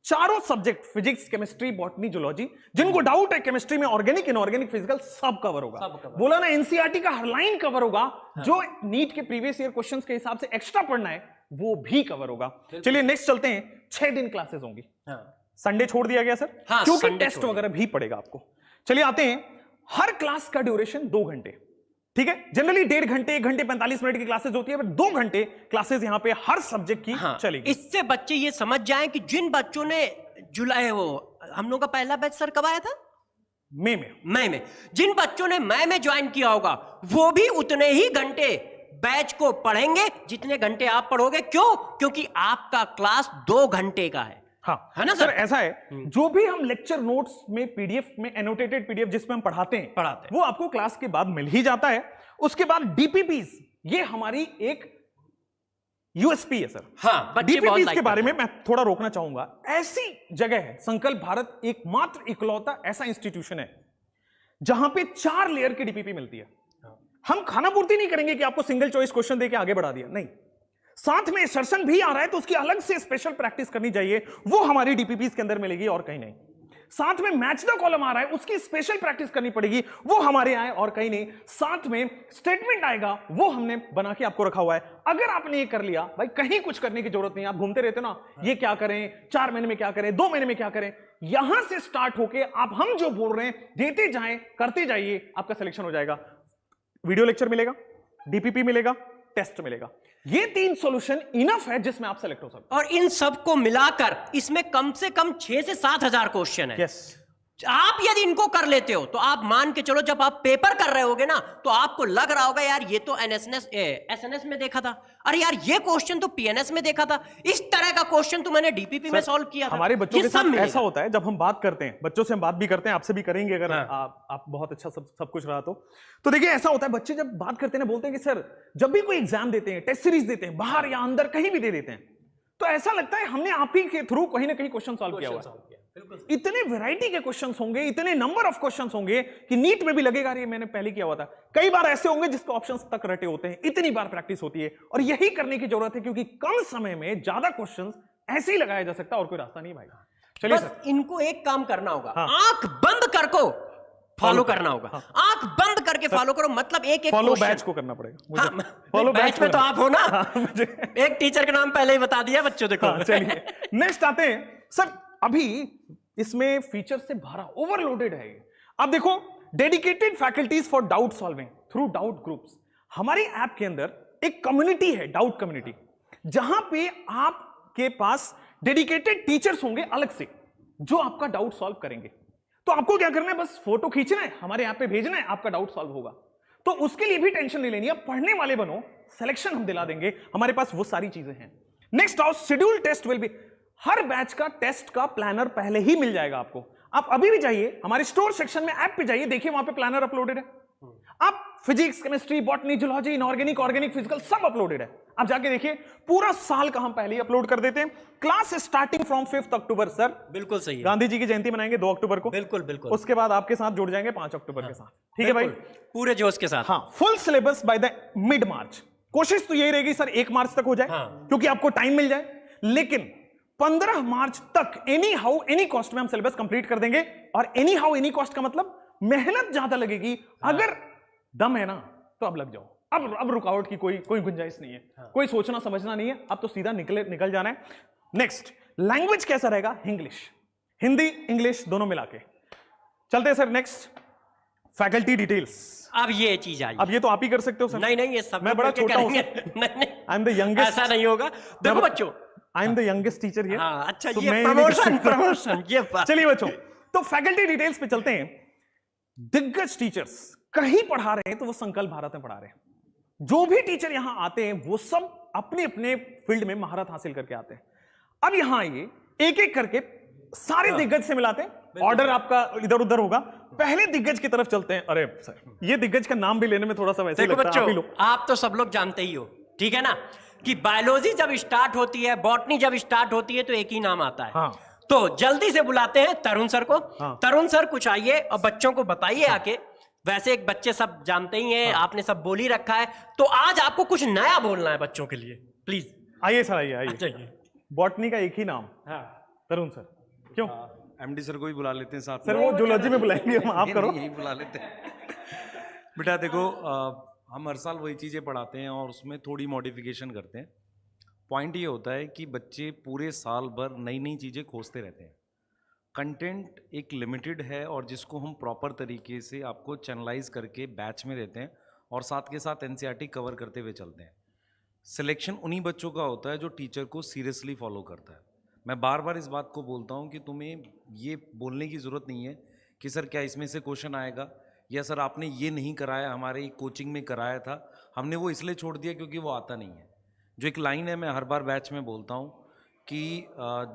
S1: चारों subject, physics, chemistry, botany, zoology, जिनको डाउट है केमिस्ट्री में, ऑर्गेनिक, इनऑर्गेनिक, फिजिकल, सब कवर होगा। बोला ना, एनसीईआरटी का हर लाइन कवर होगा। जो नीट के प्रीवियस ईयर क्वेश्चंस के हिसाब से एक्स्ट्रा पढ़ना है वो भी कवर होगा। चलिए नेक्स्ट चलते हैं। 6 दिन क्लासेस होंगी। संडे छोड़ दिया गया सर,
S2: हाँ,
S1: क्योंकि
S2: Sunday
S1: टेस्ट
S2: छोड़
S1: वगैरह भी पड़ेगा आपको। चलिए आते हैं, हर क्लास का ड्यूरेशन 2 घंटे, ठीक है। जनरली 1.5 घंटे, 1 घंटे 45 मिनट की क्लासेस होती है, पर 2 घंटे क्लासेस यहां पे हर सब्जेक्ट की चलेगी।
S2: इससे बच्चे ये समझ जाएं कि जिन बच्चों ने जुलाई, वो हम लोग का पहला बैच सर कब आया था? मई में। जिन बच्चों ने मई में ज्वाइन किया होगा वो भी उतने ही घंटे बैच को पढ़ेंगे जितने घंटे आप पढ़ोगे। क्यों? क्योंकि आपका क्लास 2 घंटे का है।
S1: हाँ,
S2: है ना
S1: सर?
S2: सर?
S1: ऐसा है, जो भी हम लेक्चर नोट्स में, पीडीएफ में, एनोटेटेड पीडीएफ जिसमें हम पढ़ाते हैं, वो आपको क्लास के बाद मिल ही जाता है। उसके बाद डीपीपीस, ये हमारी एक यूएसपी है सर।
S2: हाँ, बच्चे बहुत
S1: डीपीपीस
S2: लाइक
S1: के बारे
S2: करते
S1: में मैं थोड़ा रोकना चाहूंगा। ऐसी जगह है, संकल्प भारत एकमात्र इकलौता ऐसा इंस्टीट्यूशन है जहां पे 4 लेयर की डीपीपी मिलती है। हम खाना पूर्ति नहीं करेंगे कि आपको सिंगल चॉइस क्वेश्चन देके आगे बढ़ा दिया, नहीं। साथ में सेशन भी आ रहा है तो उसकी अलग से स्पेशल प्रैक्टिस करनी चाहिए, वो हमारी डीपीपीस के अंदर मिलेगी और कहीं नहीं। साथ में मैच द कॉलम आ रहा है, उसकी स्पेशल प्रैक्टिस करनी पड़ेगी, वो हमारे आए और कहीं नहीं। साथ में स्टेटमेंट आएगा, वो हमने बना के आपको रखा हुआ है। अगर आपने ये कर लिया, भाई कहीं कुछ करने की जरूरत नहीं। आप घूमते रहते हो ना, ये क्या करें, 4 महीने में क्या करें, 2 महीने में क्या करें। यहां से स्टार्ट होके आप हम जो बोल रहे हैं देते जाएं, करते जाइए, आपका सिलेक्शन हो जाएगा। वीडियो लेक्चर मिलेगा, डीपीपी मिलेगा, टेस्ट मिलेगा। ये 3 सॉल्यूशन इनफ है जिसमें आप सेलेक्ट हो सकते
S2: और इन सबको मिलाकर इसमें कम से कम 6 से 7 हजार क्वेश्चन है।
S1: यस।
S2: आप यदि इनको कर लेते हो तो आप मान के चलो, जब आप पेपर कर रहे होगे ना, तो आपको लग रहा होगा यार ये तो एसएनएस में देखा था, अरे यार ये क्वेश्चन तो पीएनएस में देखा था, इस तरह का क्वेश्चन तो मैंने डीपीपी में सॉल्व किया था।
S1: हमारे बच्चों
S2: ये
S1: के
S2: सब
S1: साथ
S2: मिलेगा।
S1: ऐसा होता है, जब हम बात करते हैं, बच्चों से हम बात भी करते हैं, आपसे भी करेंगे अगर आप बहुत अच्छा सब कुछ रहा तो देखिए ऐसा होता है, बच्चे जब बात करते हैं बोलते हैं कि सर जब भी कोई एग्जाम देते हैं, टेस्ट सीरीज देते हैं, बाहर या अंदर कहीं भी दे देते हैं, तो ऐसा लगता है हमने आप ही के थ्रू कहीं ना कहीं क्वेश्चन सॉल्व किया हुआ है। इतने वैरायटी के क्वेश्चंस होंगे, इतने नंबर ऑफ क्वेश्चंस होंगे कि नीट में भी लगेगा ये मैंने पहले किया हुआ था। कई बार ऐसे होंगे जिसके ऑप्शंस तक रटे होते हैं, इतनी बार प्रैक्टिस होती है। और यही करने की जरूरत है, क्योंकि कम समय में ज्यादा क्वेश्चंस ऐसे ही लगाया जा सकता है, और कोई रास्ता नहीं भाई। चलिए
S2: बस
S1: सर,
S2: इनको एक काम करना होगा,
S1: हाँ।
S2: आंख बंद करको फॉलो करना होगा। आंख बंद करके फॉलो करो, मतलब एक एक
S1: फॉलो
S2: क्वेश्चन।
S1: बैच को करना पड़ेगा।
S2: हाँ,
S1: फॉलो
S2: बैच में तो आप हो ना।
S1: मुझे
S2: एक टीचर का नाम पहले ही बता दिया बच्चों, देखो।
S1: हाँ, चलिए नेक्स्ट आते हैं सर। अभी इसमें फीचर से भरा, ओवरलोडेड है ये। अब देखो, dedicated faculties for doubt solving through doubt groups. हमारी ऐप के अंदर एक कम्युनिटी है, डाउट कम्युनिटी, जहां पे आपके पास डेडिकेटेड टीचर्स होंगे अलग से, जो आपका डाउट सॉल्व करेंगे। तो आपको क्या करना है, बस फोटो खींचना है, हमारे ऐप पे भेजना है, आपका डाउट सॉल्व होगा। तो उसके लिए भी टेंशन नहीं लेनी है, पढ़ने वाले बनो, सिलेक्शन हम दिला देंगे, हमारे पास वो सारी चीजें हैं। नेक्स्ट आओ, शेड्यूल टेस्ट विल बी, हर बैच का टेस्ट का प्लानर पहले ही मिल जाएगा आपको। आप अभी भी जाइए हमारे स्टोर सेक्शन में, ऐप पे जाइए, देखिए वहां पे प्लानर अपलोडेड है। आप physics, chemistry, botany, zoology, inorganic, organic, physical सब अपलोडेड है। आप जाके देखिए, पूरा साल का हम पहले ही अपलोड कर देते हैं। Class starting from 5 October sir.
S2: बिल्कुल सही है।
S1: गांधी जी की जयंती मनाएंगे 2 अक्टूबर को।
S2: बिल्कुल बिल्कुल।
S1: उसके बाद आपके साथ जुड़ जाएंगे 5 अक्टूबर के साथ। ठीक है भाई,
S2: पूरे जोश के साथ।
S1: हाँ, full syllabus by the mid मार्च। कोशिश तो यही रहेगी सर 1 मार्च तक हो जाए, क्योंकि आपको टाइम मिल जाए। लेकिन 15 मार्च तक एनी हाउ एनी कॉस्ट में हम सिलेबस कंप्लीट कर देंगे। और एनी हाउ एनी कॉस्ट का मतलब मेहनत ज्यादा लगेगी। अगर दम है ना तो अब लग जाओ। अब रुकावट की कोई गुंजाइश नहीं है, कोई सोचना समझना नहीं है, अब तो सीधा निकल जाना है। नेक्स्ट, लैंग्वेज कैसा रहेगा? इंग्लिश, हिंदी, इंग्लिश दोनों मिला के चलते हैं सर। Next, faculty details.
S2: अब ये चीज आई,
S1: अब ये तो आप ही कर सकते हो सर।
S2: नहीं नहीं, ये सब
S1: मैं बड़ा छोटा हूं
S2: नहीं
S1: नहीं, आई एम द यंगेस्ट।
S2: ऐसा नहीं होगा। देखो बच्चों,
S1: I am the youngest teacher here.
S2: हाँ, अच्छा,
S1: तो
S2: ये
S1: मैं ये नहीं कर
S2: प्रमोशन
S1: सकता।
S2: प्रमोशन ये बात।
S1: चलिए बच्चों, तो फैकल्टी डिटेल्स पे चलते हैं। दिग्गज टीचर्स कहीं पढ़ा रहे हैं तो वो संकल्प भारत में पढ़ा रहे हैं। जो भी टीचर यहां आते हैं वो सब अपने अपने फील्ड में महारत हासिल करके आते हैं। अब यहां आइए, एक एक करके सारे दिग्गज से मिलाते हैं। ऑर्डर आपका इधर उधर होगा। पहले दिग्गज की तरफ चलते हैं। अरे सर, ये दिग्गज का नाम भी लेने में थोड़ा सा वैसे
S2: देखो
S1: लगता है, आप ही
S2: बच्चों,
S1: लो।
S2: आप तो सब लोग जानते ही हो, ठीक है ना, कि बायोलॉजी जब स्टार्ट होती है, बॉटनी जब स्टार्ट होती है, तो एक ही नाम आता है।
S1: हाँ।
S2: तो जल्दी से बुलाते हैं तरुण सर को।
S1: हाँ।
S2: तरुण सर कुछ आइए और बच्चों को बताइए आके। वैसे एक बच्चे सब जानते ही हैं, आपने सब बोल ही रखा है, तो आज आपको कुछ नया बोलना है बच्चों के लिए, प्लीज
S1: आइए सर, आइए आइए।
S2: चाहिए।
S1: बॉटनी का एक ही नाम,
S2: हाँ।
S1: तरुण सर। क्यों
S3: एमडी सर को भी बुला लेते हैं साथ
S1: सर?
S3: में।
S1: वो जूलॉजी में बुलाएंगे हम, आप करो।
S3: यही बुला लेते हैं। बेटा देखो, हम हर साल वही चीज़ें पढ़ाते हैं और उसमें थोड़ी मॉडिफिकेशन करते हैं। पॉइंट ये होता है कि बच्चे पूरे साल भर नई नई चीज़ें खोजते रहते हैं। कंटेंट एक लिमिटेड है और जिसको हम प्रॉपर तरीके से आपको चैनलाइज करके बैच में देते हैं और साथ के साथ एनसीईआरटी कवर करते हुए चलते हैं। सिलेक्शन उन्हीं बच्चों का होता है जो टीचर को सीरियसली फॉलो करता है। मैं बार बार इस बात को बोलता हूँ कि तुम्हें ये बोलने की ज़रूरत नहीं है कि सर क्या इसमें से क्वेश्चन आएगा, या सर आपने ये नहीं कराया, हमारे कोचिंग में कराया था, हमने वो इसलिए छोड़ दिया क्योंकि वो आता नहीं है। जो एक लाइन है, मैं हर बार बैच में बोलता हूँ कि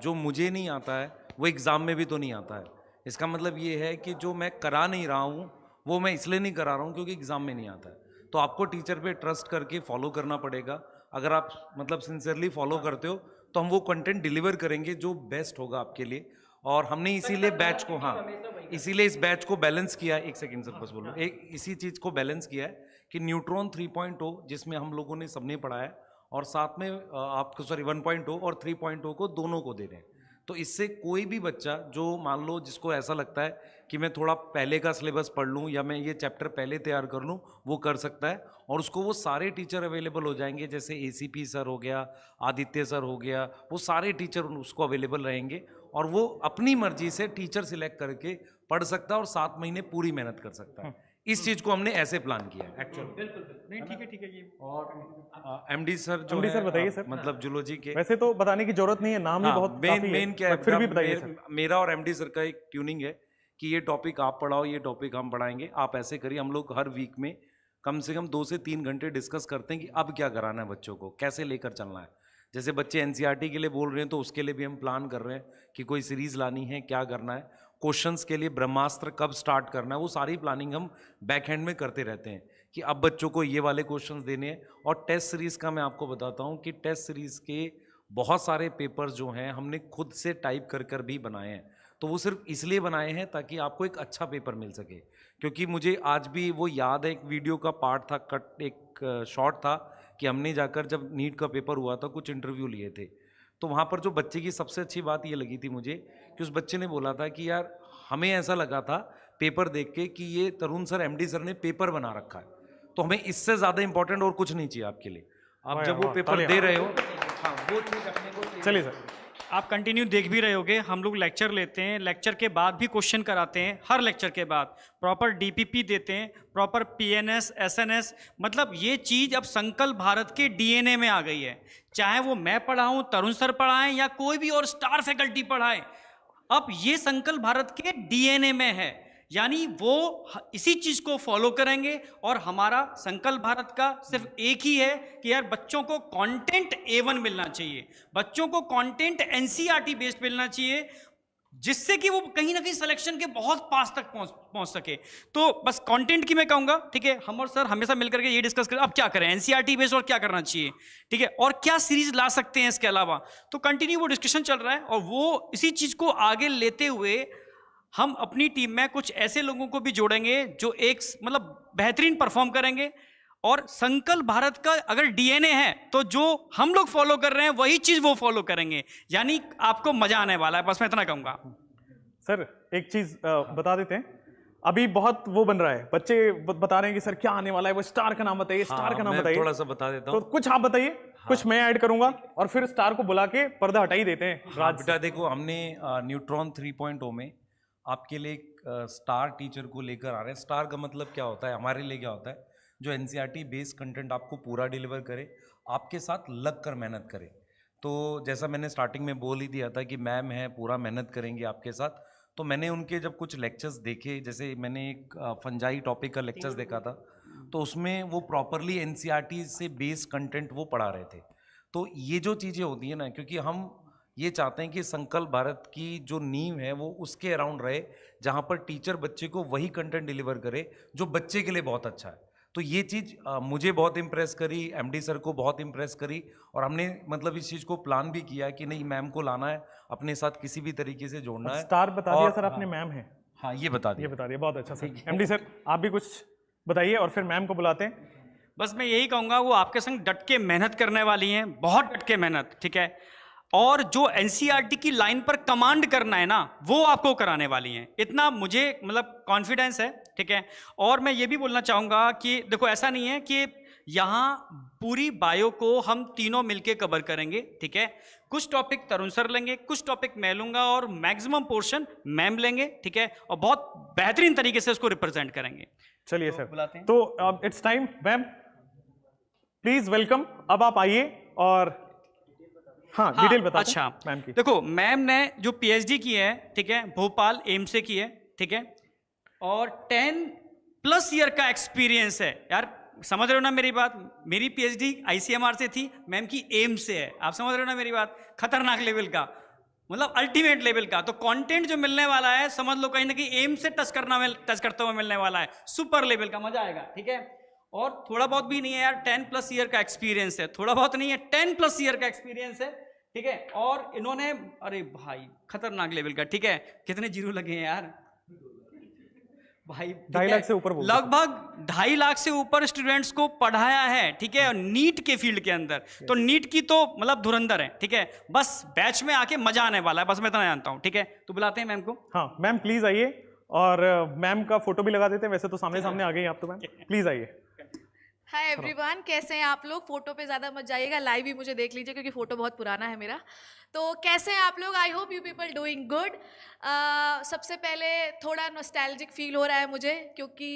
S3: जो मुझे नहीं आता है वो एग्ज़ाम में भी तो नहीं आता है। इसका मतलब ये है कि जो मैं करा नहीं रहा हूँ वो मैं इसलिए नहीं करा रहा हूँ क्योंकि एग्ज़ाम में नहीं आता है। तो आपको टीचर पे ट्रस्ट करके फॉलो करना पड़ेगा। अगर आप मतलब सिंसियरली फॉलो करते हो तो हम वो कंटेंट डिलीवर करेंगे जो बेस्ट होगा आपके लिए। और हमने इसीलिए बैच को, हाँ, इसीलिए इस बैच को बैलेंस किया है। एक सेकंड सर, बस बोलो, एक इसी चीज़ को बैलेंस किया है कि न्यूट्रॉन 3.0 जिसमें हम लोगों ने सबने पढ़ा है और साथ में आपको 1.0 और 3.0 को दोनों को दे रहे हैं। तो इससे कोई भी बच्चा जो मान लो जिसको ऐसा लगता है कि मैं थोड़ा पहले का सिलेबस पढ़ लूँ या मैं ये चैप्टर पहले तैयार कर लूँ, वो कर सकता है। और उसको वो सारे टीचर अवेलेबल हो जाएंगे, जैसे एसीपी सर हो गया, आदित्य सर हो गया, वो सारे टीचर उसको अवेलेबल रहेंगे और वो अपनी मर्जी से टीचर सिलेक्ट करके पढ़ सकता है और 7 महीने पूरी मेहनत कर सकता है। इस चीज को हमने ऐसे प्लान किया है एक्चुअली।
S4: नहीं ठीक है ये।
S3: और एमडी सर जो
S1: MD
S3: है,
S1: सर बताइए सर।
S3: मतलब जूलॉजी के,
S1: वैसे तो बताने की जरूरत नहीं है, नाम ही बहुत काफी है,
S3: मेन क्या है,
S1: but फिर भी बताइए सर।
S3: मेरा और एमडी सर का एक ट्यूनिंग है कि ये टॉपिक आप पढ़ाओ, ये टॉपिक हम पढ़ाएंगे, आप ऐसे करिए। हम लोग हर वीक में कम से कम 2 से 3 घंटे डिस्कस करते हैं कि अब क्या कराना है बच्चों को, कैसे लेकर चलना है। जैसे बच्चे एनसीईआरटी के लिए बोल रहे हैं तो उसके लिए भी हम प्लान कर रहे हैं कि कोई सीरीज लानी है, क्या करना है। क्वेश्चंस के लिए ब्रह्मास्त्र कब स्टार्ट करना है, वो सारी प्लानिंग हम बैक हैंड में करते रहते हैं कि अब बच्चों को ये वाले क्वेश्चंस देने हैं। और टेस्ट सीरीज़ का मैं आपको बताता हूँ कि टेस्ट सीरीज़ के बहुत सारे पेपर्स जो हैं हमने खुद से टाइप कर कर भी बनाए हैं। तो वो सिर्फ इसलिए बनाए हैं ताकि आपको एक अच्छा पेपर मिल सके। क्योंकि मुझे आज भी वो याद है, एक वीडियो का पार्ट था, कट एक शॉर्ट था कि हमने जाकर जब नीट का पेपर हुआ था कुछ इंटरव्यू लिए थे, तो वहाँ पर जो बच्चे की सबसे अच्छी बात ये लगी थी मुझे कि उस बच्चे ने बोला था कि यार हमें ऐसा लगा था पेपर देख के कि ये तरुण सर, एमडी सर ने पेपर बना रखा है, तो हमें इससे ज़्यादा इंपॉर्टेंट और कुछ नहीं चाहिए आपके लिए। आप जब वो पेपर दे रहे हो, हाँ, वो चीज़ अपने को
S1: चलिए सर।
S4: आप कंटिन्यू देख भी रहे होगे, हम लोग लेक्चर लेते हैं, लेक्चर के बाद भी क्वेश्चन कराते हैं, हर लेक्चर के बाद प्रॉपर डीपीपी देते हैं, प्रॉपर पीएनएस, एसएनएस। मतलब ये चीज़ अब संकल्प भारत के डीएनए में आ गई है। चाहे वो मैं पढ़ाऊँ, तरुण सर पढ़ाएं या कोई भी और स्टार फैकल्टी पढ़ाए, अब ये संकल्प भारत के डीएनए में है। यानी वो इसी चीज को फॉलो करेंगे। और हमारा संकल्प भारत का सिर्फ एक ही है कि यार बच्चों को कंटेंट A1 मिलना चाहिए, बच्चों को कंटेंट एनसीईआरटी बेस्ड मिलना चाहिए, जिससे कि वो कहीं ना कहीं सिलेक्शन के बहुत पास तक पहुंच सके। तो बस कंटेंट की मैं कहूंगा, ठीक है, हम और सर हमेशा मिलकर के ये डिस्कस करें अब क्या करें एनसीईआरटी बेस्ड और क्या करना चाहिए, ठीक है, और क्या सीरीज ला सकते हैं इसके अलावा। तो कंटिन्यू वो डिस्कशन चल रहा है और वो इसी चीज को आगे लेते हुए हम अपनी टीम में कुछ ऐसे लोगों को भी जोड़ेंगे जो एक मतलब बेहतरीन परफॉर्म करेंगे। और संकल्प भारत का अगर डीएनए है तो जो हम लोग फॉलो कर रहे हैं वही चीज वो फॉलो करेंगे। यानी आपको मजा आने वाला है, बस मैं इतना कहूंगा।
S1: सर एक चीज बता देते हैं, अभी बहुत वो बन रहा है, बच्चे बता रहे हैं कि सर क्या आने वाला है, वो स्टार का नाम बताइए, स्टार का नाम
S3: मैं
S1: बताइए।
S3: थोड़ा सा बता देता
S1: तो
S3: हूँ।
S1: कुछ आप बताइए, कुछ मैं ऐड करूंगा और फिर स्टार को बुला के पर्दा हटा ही देते हैं।
S3: हाँ बेटा देखो, हमने न्यूट्रॉन 3.0 में आपके लिए एक स्टार टीचर को लेकर आ रहे हैं। स्टार का मतलब क्या होता है, हमारे लिए क्या होता है, जो एनसीईआरटी बेस्ड कंटेंट आपको पूरा डिलीवर करे, आपके साथ लग कर मेहनत करे। तो जैसा मैंने स्टार्टिंग में बोल ही दिया था कि मैम है, पूरा मेहनत करेंगे आपके साथ, तो मैंने उनके जब कुछ लेक्चर्स देखे, जैसे मैंने एक फंजाई टॉपिक का लेक्चर्स देखा था, तो उसमें वो प्रॉपरली एनसीईआरटी से बेस कंटेंट वो पढ़ा रहे थे। तो ये जो चीज़ें होती हैं ना, क्योंकि हम ये चाहते हैं कि संकल्प भारत की जो नींव है वो उसके अराउंड रहे, जहाँ पर टीचर बच्चे को वही कंटेंट डिलीवर करे जो बच्चे के लिए बहुत अच्छा है। तो ये चीज़ मुझे बहुत इम्प्रेस करी, एमडी सर को बहुत इम्प्रेस करी, और हमने मतलब इस चीज़ को प्लान भी किया कि नहीं, मैम को लाना है अपने साथ, किसी भी तरीके से जोड़ना है।
S1: स्टार बता दिया
S3: और
S1: सर आपने, मैम है।
S3: हाँ, ये बता
S1: ये
S3: दिया।
S1: बता दिया, बहुत अच्छा सर। एमडी सर आप भी कुछ बताइए और फिर मैम को बुलाते हैं।
S4: बस मैं यही कहूँगा, वो आपके संग डट के मेहनत करने वाली हैं, बहुत डट के मेहनत, ठीक है। और जो एनसीईआरटी की लाइन पर कमांड करना है ना, वो आपको कराने वाली हैं, इतना मुझे मतलब कॉन्फिडेंस है, ठीक है। और मैं ये भी बोलना चाहूँगा कि देखो, ऐसा नहीं है कि यहाँ पूरी बायो को हम तीनों मिलके कवर करेंगे, ठीक है। कुछ टॉपिक तरुण सर लेंगे, कुछ टॉपिक मैं लूँगा, और मैक्सिमम पोर्शन मैम लेंगे, ठीक है, और बहुत बेहतरीन तरीके से उसको रिप्रेजेंट करेंगे।
S1: चलिए
S4: तो
S1: सर,
S4: बुलाते हैं।
S1: तो it's time, ma'am please welcome. अब आप आइए और हाँ, डिटेल बताते
S4: अच्छा,
S1: हैं मैम की।
S4: देखो, मैम ने जो पीएचडी की है, ठीक है, भोपाल एम्स से की है, ठीक है, और 10+ ईयर का एक्सपीरियंस है। यार समझ रहे हो ना मेरी बात? मेरी पीएचडी आईसीएमआर से थी, मैम की एम्स से है। आप समझ रहे हो ना मेरी बात? खतरनाक लेवल का, मतलब अल्टीमेट लेवल का। तो कंटेंट जो मिलने वाला है, समझ लो कहीं ना कहीं एम से टच करते हुए मिलने वाला है, सुपर लेवल का, मजा आएगा, ठीक है। और थोड़ा बहुत भी नहीं है यार, 10+ ईयर का एक्सपीरियंस है, थोड़ा बहुत नहीं है, 10+ ईयर का एक्सपीरियंस है, ठीक है। और इन्होंने, अरे भाई खतरनाक लेवल का, ठीक है। कितने जीरो लगे हैं यार भाई?
S1: 2.5 लाख से ऊपर बोल दो।
S4: लगभग 2.5 लाख से ऊपर स्टूडेंट्स को पढ़ाया है, ठीक है, और नीट के फील्ड के अंदर। तो नीट की तो मतलब धुरंधर है, ठीक है। बस बैच में आके मजा आने वाला है, बस मैं इतना जानता हूँ, ठीक है। तो बुलाते हैं मैम को।
S1: हाँ मैम प्लीज आइए, और मैम का फोटो भी लगा देते हैं, वैसे तो सामने सामने आ गई आप तो मैम, प्लीज आइए।
S5: हाय एवरीवन, कैसे हैं आप लोग? फोटो पे ज़्यादा मत जाइएगा, लाइव ही मुझे देख लीजिए क्योंकि फोटो बहुत पुराना है मेरा। तो कैसे हैं आप लोग? I hope you people doing good. सबसे पहले थोड़ा नॉस्टैल्जिक फील हो रहा है मुझे, क्योंकि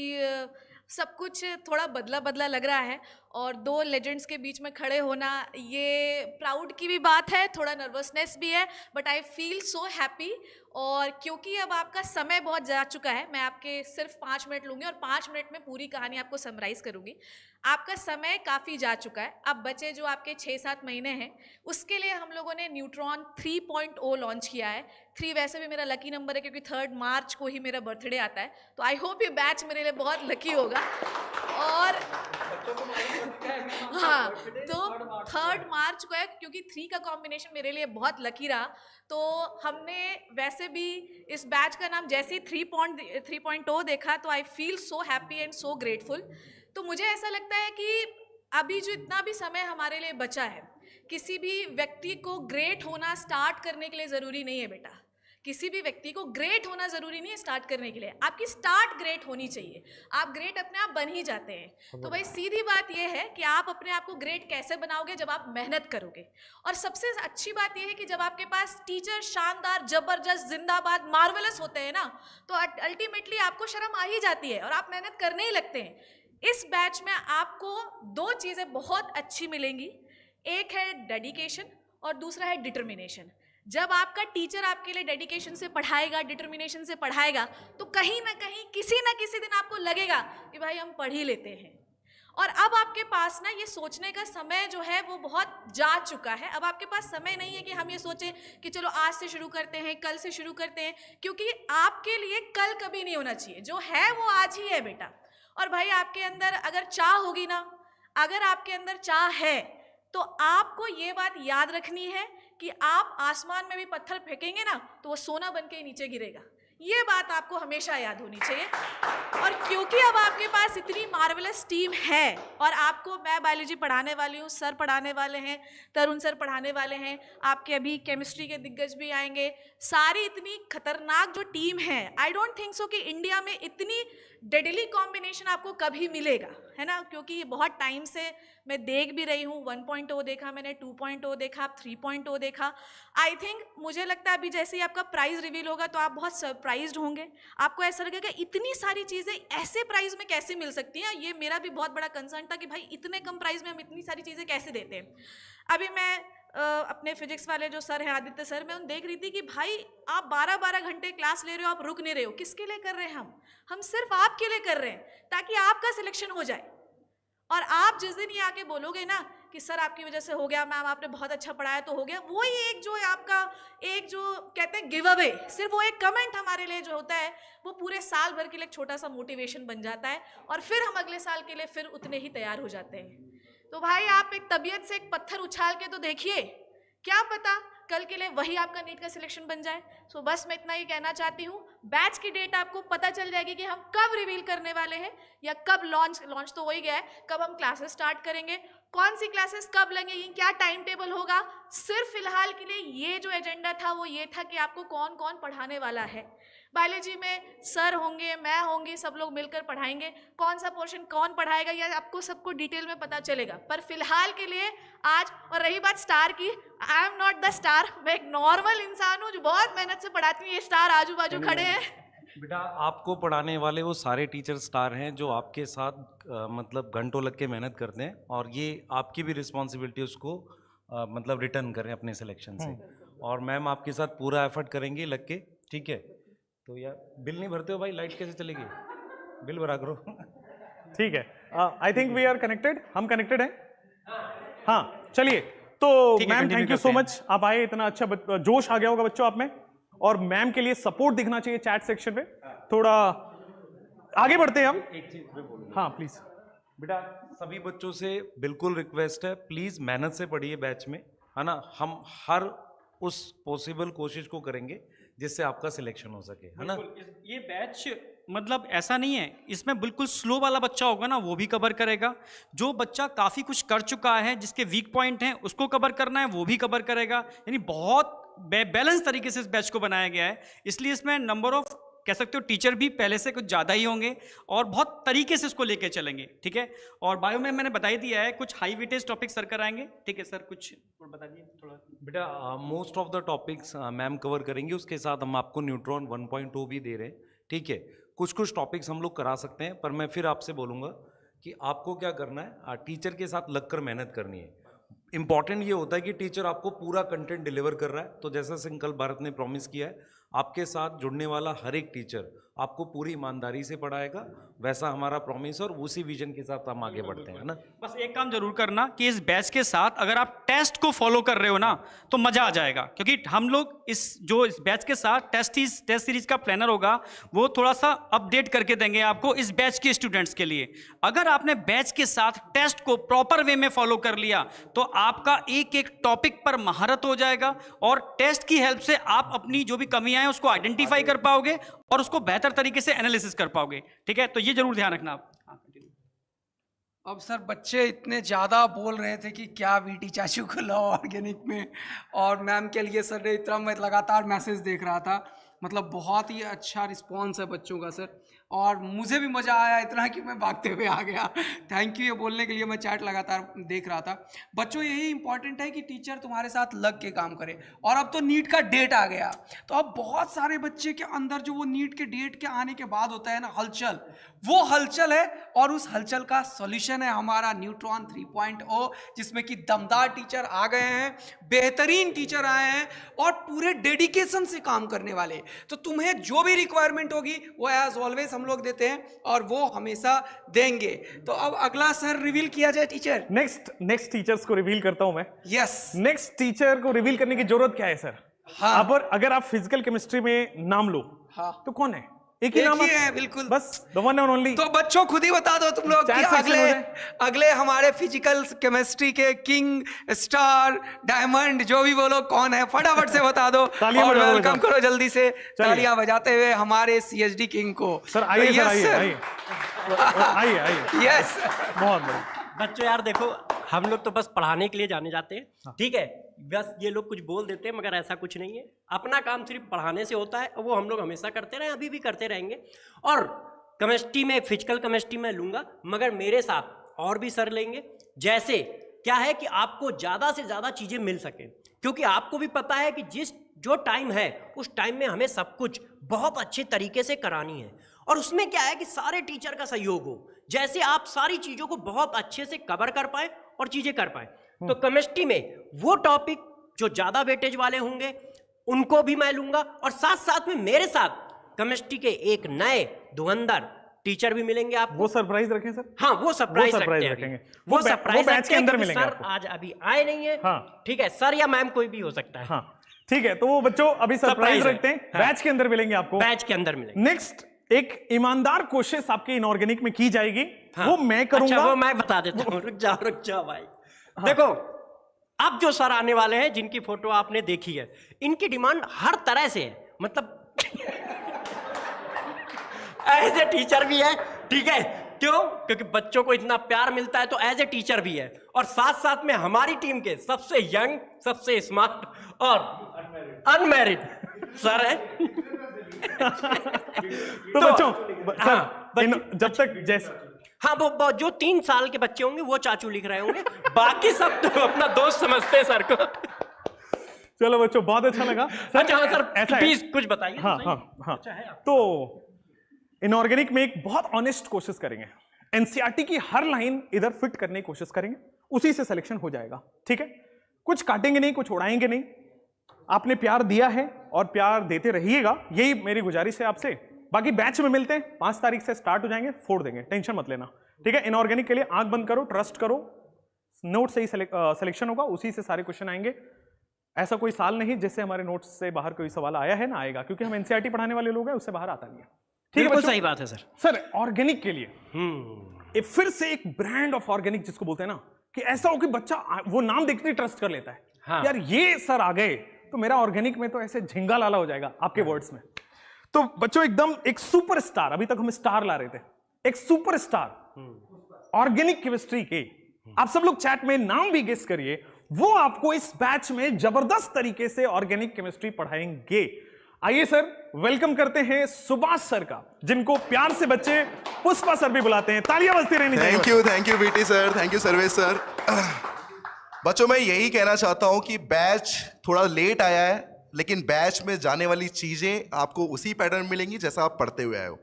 S5: सब कुछ थोड़ा बदला बदला लग रहा है, और 2 लेजेंड्स के बीच में खड़े होना, ये प्राउड की भी बात है, थोड़ा नर्वसनेस भी है, but I feel so happy. और क्योंकि अब आपका समय बहुत जा चुका है, मैं आपके सिर्फ 5 मिनट लूँगी और 5 मिनट में पूरी कहानी आपको समराइज़ करूँगी। आपका समय काफ़ी जा चुका है, अब बचे जो आपके 6-7 महीने हैं, उसके लिए हम लोगों ने न्यूट्रॉन 3.0 लॉन्च किया है। 3 वैसे भी मेरा लकी नंबर है, क्योंकि 3 मार्च को ही मेरा बर्थडे आता है, तो आई होप ये बैच मेरे लिए बहुत लकी होगा। और हाँ, तो 3 मार्च को है, क्योंकि 3 का कॉम्बिनेशन मेरे लिए बहुत लकी रहा। तो हमने वैसे भी इस बैच का नाम जैसे ही 3.0 देखा, तो I feel so happy and so grateful. तो मुझे ऐसा लगता है कि अभी जो इतना भी समय हमारे लिए बचा है, किसी भी व्यक्ति को ग्रेट होना स्टार्ट करने के लिए ज़रूरी नहीं है बेटा। किसी भी व्यक्ति को ग्रेट होना ज़रूरी नहीं है स्टार्ट करने के लिए, आपकी स्टार्ट ग्रेट होनी चाहिए। आप ग्रेट अपने आप बन ही जाते हैं। तो भाई सीधी बात यह है कि आप अपने आप को ग्रेट कैसे बनाओगे? जब आप मेहनत करोगे। और सबसे अच्छी बात यह है कि जब आपके पास टीचर शानदार, जबरदस्त, जिंदाबाद, मार्वेलस होते हैं ना, तो अल्टीमेटली आपको शर्म आ ही जाती है और आप मेहनत करने ही लगते हैं। इस बैच में आपको 2 चीज़ें बहुत अच्छी मिलेंगी, एक है डेडिकेशन और दूसरा है डिटर्मिनेशन। जब आपका टीचर आपके लिए डेडिकेशन से पढ़ाएगा, डिटर्मिनेशन से पढ़ाएगा, तो कहीं ना कहीं किसी ना किसी दिन आपको लगेगा कि भाई हम पढ़ ही लेते हैं। और अब आपके पास ना ये सोचने का समय जो है वो बहुत जा चुका है। अब आपके पास समय नहीं है कि हम ये सोचें कि चलो आज से शुरू करते हैं, कल से शुरू करते हैं, क्योंकि आपके लिए कल कभी नहीं होना चाहिए, जो है वो आज ही है बेटा। और भाई आपके अंदर अगर चाह होगी ना, अगर आपके अंदर चाह है, तो आपको ये बात याद रखनी है कि आप आसमान में भी पत्थर फेंकेंगे ना, तो वो सोना बन के नीचे गिरेगा। ये बात आपको हमेशा याद होनी चाहिए। और क्योंकि अब आपके पास इतनी मार्वेलस टीम है, और आपको मैं बायोलॉजी पढ़ाने वाली हूँ, सर पढ़ाने वाले हैं, तरुण सर पढ़ाने वाले हैं, आपके अभी केमिस्ट्री के दिग्गज भी आएंगे, सारी इतनी खतरनाक जो टीम है, आई डोंट थिंक सो कि इंडिया में इतनी डेडली कॉम्बिनेशन आपको कभी मिलेगा, है ना। क्योंकि ये बहुत टाइम से मैं देख भी रही हूँ, 1.0 देखा मैंने, 2.0 देखा, 3.0 देखा। आई थिंक मुझे लगता है अभी जैसे ही आपका प्राइस रिवील होगा तो आप बहुत सरप्राइज्ड होंगे। आपको ऐसा लगेगा इतनी सारी चीज़ें ऐसे प्राइस में कैसे मिल सकती हैं। ये मेरा भी बहुत बड़ा कंसर्न था कि भाई इतने कम प्राइस में हम इतनी सारी चीज़ें कैसे देते हैं। अभी मैं अपने फिजिक्स वाले जो सर हैं आदित्य सर, मैं उन देख रही थी कि भाई आप 12-12 घंटे क्लास ले रहे हो, आप रुक नहीं रहे हो। किसके लिए कर रहे हैं हम सिर्फ आपके लिए कर रहे हैं ताकि आपका सिलेक्शन हो जाए। और आप जिस दिन ये आके बोलोगे ना कि सर आपकी वजह से हो गया, मैम आपने बहुत अच्छा पढ़ाया तो हो गया, वही एक जो आपका एक जो कहते हैं गिव अवे, सिर्फ वो एक कमेंट हमारे लिए जो होता है वो पूरे साल भर के लिए एक छोटा सा मोटिवेशन बन जाता है और फिर हम अगले साल के लिए फिर उतने ही तैयार हो जाते हैं। तो भाई आप एक तबीयत से एक पत्थर उछाल के तो देखिए, क्या पता कल के लिए वही आपका नीट का सिलेक्शन बन जाए। सो बस मैं इतना ही कहना चाहती हूँ, बैच की डेट आपको पता चल जाएगी कि हम कब रिवील करने वाले हैं या कब लॉन्च तो हो ही गया है, कब हम क्लासेस स्टार्ट करेंगे, कौन सी क्लासेस कब लगेंगी, क्या टाइम टेबल होगा। सिर्फ फिलहाल के लिए ये जो एजेंडा था वो ये था कि आपको कौन कौन पढ़ाने वाला है। बायोलॉजी में सर होंगे, मैं होंगी, सब लोग मिलकर पढ़ाएंगे। कौन सा पोर्शन कौन पढ़ाएगा या आपको सबको डिटेल में पता चलेगा। पर फिलहाल के लिए आज, और रही बात स्टार की, I am not the star, मैं एक नॉर्मल इंसान हूँ जो बहुत मेहनत से पढ़ाती हूँ। ये स्टार आजू बाजू खड़े हैं।
S3: बेटा आपको पढ़ाने वाले वो सारे टीचर स्टार हैं जो आपके साथ मतलब घंटों लग के मेहनत करते हैं, और ये आपकी भी रिस्पॉन्सिबिलिटी उसको मतलब रिटर्न करें अपने सिलेक्शन से। और मैम आपके साथ पूरा एफर्ट करेंगे लग के, ठीक है। तो यार बिल नहीं भरते हो भाई, लाइट कैसे चलेगी, बिल भरा करो।
S1: ठीक है, I think we are connected, हम कनेक्टेड हैं। हाँ चलिए, तो
S4: ठीक है,
S1: मैम
S4: continue
S1: थैंक यू
S4: करते
S1: सो
S4: हैं।
S1: मच, आप आए, इतना अच्छा जोश आ गया होगा बच्चों आप में, और मैम के लिए सपोर्ट दिखना चाहिए चैट सेक्शन पे। थोड़ा आगे बढ़ते हैं हम।
S3: एक चीज मैं बोलूंगा,
S1: हाँ प्लीज।
S3: बेटा सभी बच्चों से बिल्कुल रिक्वेस्ट है, प्लीज मेहनत से पढ़िए बैच में, है ना। हम हर उस पॉसिबल कोशिश को करेंगे जिससे आपका सिलेक्शन हो सके, है ना।
S4: ये बैच मतलब ऐसा नहीं है, इसमें बिल्कुल स्लो वाला बच्चा होगा ना वो भी कवर करेगा, जो बच्चा काफ़ी कुछ कर चुका है जिसके वीक पॉइंट हैं उसको कवर करना है वो भी कवर करेगा। यानी बहुत बैलेंस तरीके से इस बैच को बनाया गया है, इसलिए इसमें नंबर ऑफ कह सकते हो टीचर भी पहले से कुछ ज़्यादा ही होंगे और बहुत तरीके से इसको लेके चलेंगे, ठीक है। और बायो में मैंने बता ही दिया है, कुछ हाई वेटेज टॉपिक सर कराएंगे, ठीक है सर। कुछ और बता दिए थोड़ा।
S3: बेटा most of the topics ma'am cover करेंगे, उसके साथ हम आपको न्यूट्रॉन 1.0 भी दे रहे हैं, ठीक है। कुछ कुछ टॉपिक्स हम लोग करा सकते हैं, पर मैं फिर आपसे बोलूँगा कि आपको क्या करना है, टीचर के साथ लगकर मेहनत करनी है। इंपॉर्टेंट ये होता है कि टीचर आपको पूरा कंटेंट डिलीवर कर रहा है, तो जैसा संकल्प भारत ने प्रॉमिस किया है, आपके साथ जुड़ने वाला हर एक टीचर आपको पूरी ईमानदारी से पढ़ाएगा, वैसा हमारा प्रॉमिस, और उसी विजन के साथ हम आगे बढ़ते हैं ना।
S4: बस एक काम जरूर करना कि इस बैच के साथ अगर आप टेस्ट को फॉलो कर रहे हो ना तो मजा आ जाएगा, क्योंकि हम लोग इस बैच के साथ टेस्ट सीरीज का प्लानर होगा वो थोड़ा सा अपडेट करके देंगे आपको इस बैच के स्टूडेंट्स के लिए। अगर आपने बैच के साथ टेस्ट को प्रॉपर वे में फॉलो कर लिया तो आपका एक एक टॉपिक पर महारत हो जाएगा, और टेस्ट की हेल्प से आप अपनी जो भी कमियां हैं उसको आइडेंटिफाई कर पाओगे और उसको बेहतर तरीके से एनालिसिस कर पाओगे, ठीक है। तो ये जरूर ध्यान रखना आप।
S6: अब सर बच्चे इतने ज़्यादा बोल रहे थे कि क्या वीटी चाचू को लाओ ऑर्गेनिक में, और मैम के लिए सर ने इतना, मैं लगातार मैसेज देख रहा था, मतलब बहुत ही अच्छा रिस्पांस है बच्चों का सर, और मुझे भी मज़ा आया इतना कि मैं भागते हुए आ गया। थैंक यू ये बोलने के लिए, मैं चैट लगातार देख रहा था। बच्चों यही इंपॉर्टेंट है कि टीचर तुम्हारे साथ लग के काम करे, और अब तो नीट का डेट आ गया, तो अब बहुत सारे बच्चे के अंदर जो वो नीट के डेट के आने के बाद होता है ना हलचल, वो हलचल है, और उस हलचल का सॉल्यूशन है हमारा न्यूट्रॉन 3.0, जिसमें कि दमदार टीचर आ गए हैं, बेहतरीन टीचर आए हैं और पूरे डेडिकेशन से काम करने वाले। तो तुम्हें जो भी रिक्वायरमेंट होगी वो एज ऑलवेज हम लोग देते हैं, और वो हमेशा देंगे। तो अब अगला सर रिवील किया जाए टीचर।
S1: नेक्स्ट टीचर्स को रिवील करता हूं मैं।
S6: यस,
S1: नेक्स्ट टीचर को रिवील करने की जरूरत क्या है सर?
S6: हाँ।
S1: अगर आप फिजिकल केमिस्ट्री में नाम लो,
S6: हाँ,
S1: तो कौन है? एक ही नाम
S6: है, बिल्कुल,
S1: बस द वन एंड ओनली।
S6: तो बच्चों खुद ही बता दो तुम लोग कि
S1: Chat section
S6: अगले हमारे फिजिकल केमिस्ट्री के किंग, स्टार, डायमंड, जो भी बोलो कौन है, फटाफट से बता दो और वेलकम करो जल्दी से तालियां बजाते हुए हमारे सीएचडी किंग को।
S1: सर आइए, सर आइए, आइए।
S6: यस,
S1: बहुत बढ़िया।
S2: बच्चों यार देखो, हम लोग तो बस पढ़ाने के लिए जाने जाते हैं, ठीक है। बस ये लोग कुछ बोल देते हैं, मगर ऐसा कुछ नहीं है। अपना काम सिर्फ पढ़ाने से होता है, और वो हम लोग हमेशा करते रहे, अभी भी करते रहेंगे। और केमिस्ट्री में, फिजिकल केमिस्ट्री में लूँगा, मगर मेरे साथ और भी सर लेंगे। जैसे क्या है कि आपको ज़्यादा से ज़्यादा चीज़ें मिल सकें, क्योंकि आपको भी पता है कि जो टाइम है उस टाइम में हमें सब कुछ बहुत अच्छे तरीके से करानी है, और उसमें क्या है कि सारे टीचर का सहयोग हो, जैसे आप सारी चीज़ों को बहुत अच्छे से कवर कर पाए और चीज़ें कर पाए। तो केमिस्ट्री में वो टॉपिक जो ज्यादा वेटेज वाले होंगे उनको भी मैं लूंगा, और साथ साथ में मेरे साथ केमिस्ट्री के एक नए धुरंधर टीचर भी मिलेंगे आपको।
S1: वो सरप्राइज रखें सर।
S2: हाँ, वो सरप्राइज
S1: रखेंगे।
S2: वो सरप्राइज
S1: बैच के अंदर मिलेंगे
S2: सर
S1: आपको।
S2: आज अभी आए नहीं है।
S1: हाँ।
S2: ठीक है, सर या मैम कोई भी हो सकता है।
S1: हाँ ठीक है, तो वो बच्चों अभी सरप्राइज
S2: Surprise है।
S1: रखते हैं,
S2: हाँ।
S1: बैच के अंदर मिलेंगे आपको।
S2: बैच के अंदर मिलेंगे।
S1: नेक्स्ट एक ईमानदार कोशिश आपके इनऑर्गेनिक में की जाएगी।
S2: हाँ।
S1: वो मैं करूंगा।
S2: अच्छा, वो मैं बता देता हूँ, रुक जाओ भाई। देखो, अब जो सर आने वाले हैं जिनकी फोटो आपने देखी है, इनकी डिमांड हर तरह से है, मतलब एज ए टीचर भी है, ठीक है? क्यों? क्योंकि बच्चों को इतना प्यार मिलता है, तो एज ए टीचर भी है, और साथ साथ में हमारी टीम के सबसे यंग, सबसे स्मार्ट और अनमैरिड सर है।
S1: तो बच्चों सर जब तक जैसे
S2: हाँ, वो जो 3 साल के बच्चे होंगे वो चाचू लिख रहे होंगे, बाकी सब तो अपना दोस्त समझते हैं सर को।
S1: चलो बच्चों, बहुत अच्छा लगा सर।
S2: अच्छा हाँ सर,
S1: ऐसा है।
S2: प्लीज कुछ बताइए।
S1: हाँ हाँ हाँ। तो इनऑर्गेनिक में एक बहुत ऑनेस्ट कोशिश करेंगे, एनसीईआरटी की हर लाइन इधर फिट करने की कोशिश करेंगे, उसी से सिलेक्शन हो जाएगा। ठीक है, कुछ काटेंगे नहीं, कुछ उड़ाएंगे नहीं। आपने प्यार दिया है और प्यार देते रहिएगा, यही मेरी गुजारिश है आपसे। बाकी बैच में मिलते हैं, 5 तारीख से स्टार्ट हो जाएंगे, फोड़ देंगे, टेंशन मत लेना। ठीक है, इनऑर्गेनिक के लिए आंख बंद करो, ट्रस्ट करो, नोट से ही सिलेक्शन होगा, उसी से सारे क्वेश्चन आएंगे। ऐसा कोई साल नहीं जिससे हमारे नोट्स से बाहर कोई सवाल आया है ना आएगा, क्योंकि हम एनसीईआरटी पढ़ाने वाले लोग हैं, उससे बाहर आता नहीं है। ठीक है
S2: बिल्कुल
S1: बच्चों?
S2: सही बात है सर।
S1: सर ऑर्गेनिक के लिए फिर से एक ब्रांड ऑफ ऑर्गेनिक जिसको बोलते हैं ना, कि ऐसा हो कि बच्चा वो नाम देखते ही ट्रस्ट कर लेता है।
S2: हाँ।
S1: यार ये सर आ गए तो मेरा ऑर्गेनिक में तो ऐसे झिंगा लाला हो जाएगा आपके वर्ड्स में। तो बच्चों एकदम एक सुपरस्टार, अभी तक हम स्टार ला रहे थे, एक सुपरस्टार ऑर्गेनिक केमिस्ट्री के, आप सब लोग चैट में नाम भी गेस करिए, वो आपको इस बैच में जबरदस्त तरीके से ऑर्गेनिक केमिस्ट्री पढ़ाएंगे। आइए सर, वेलकम करते हैं सुभाष सर का, जिनको प्यार से बच्चे पुष्पा सर भी बुलाते हैं। तालियां बजती रहनी चाहिए।
S7: Thank you BT sir, thank you Sarvesh sir. बच्चों मैं यही कहना चाहता हूं कि बैच थोड़ा लेट आया है, लेकिन बैच में जाने वाली चीजें आपको उसी पैटर्न मिलेंगी जैसा आप पढ़ते हुए आए हो।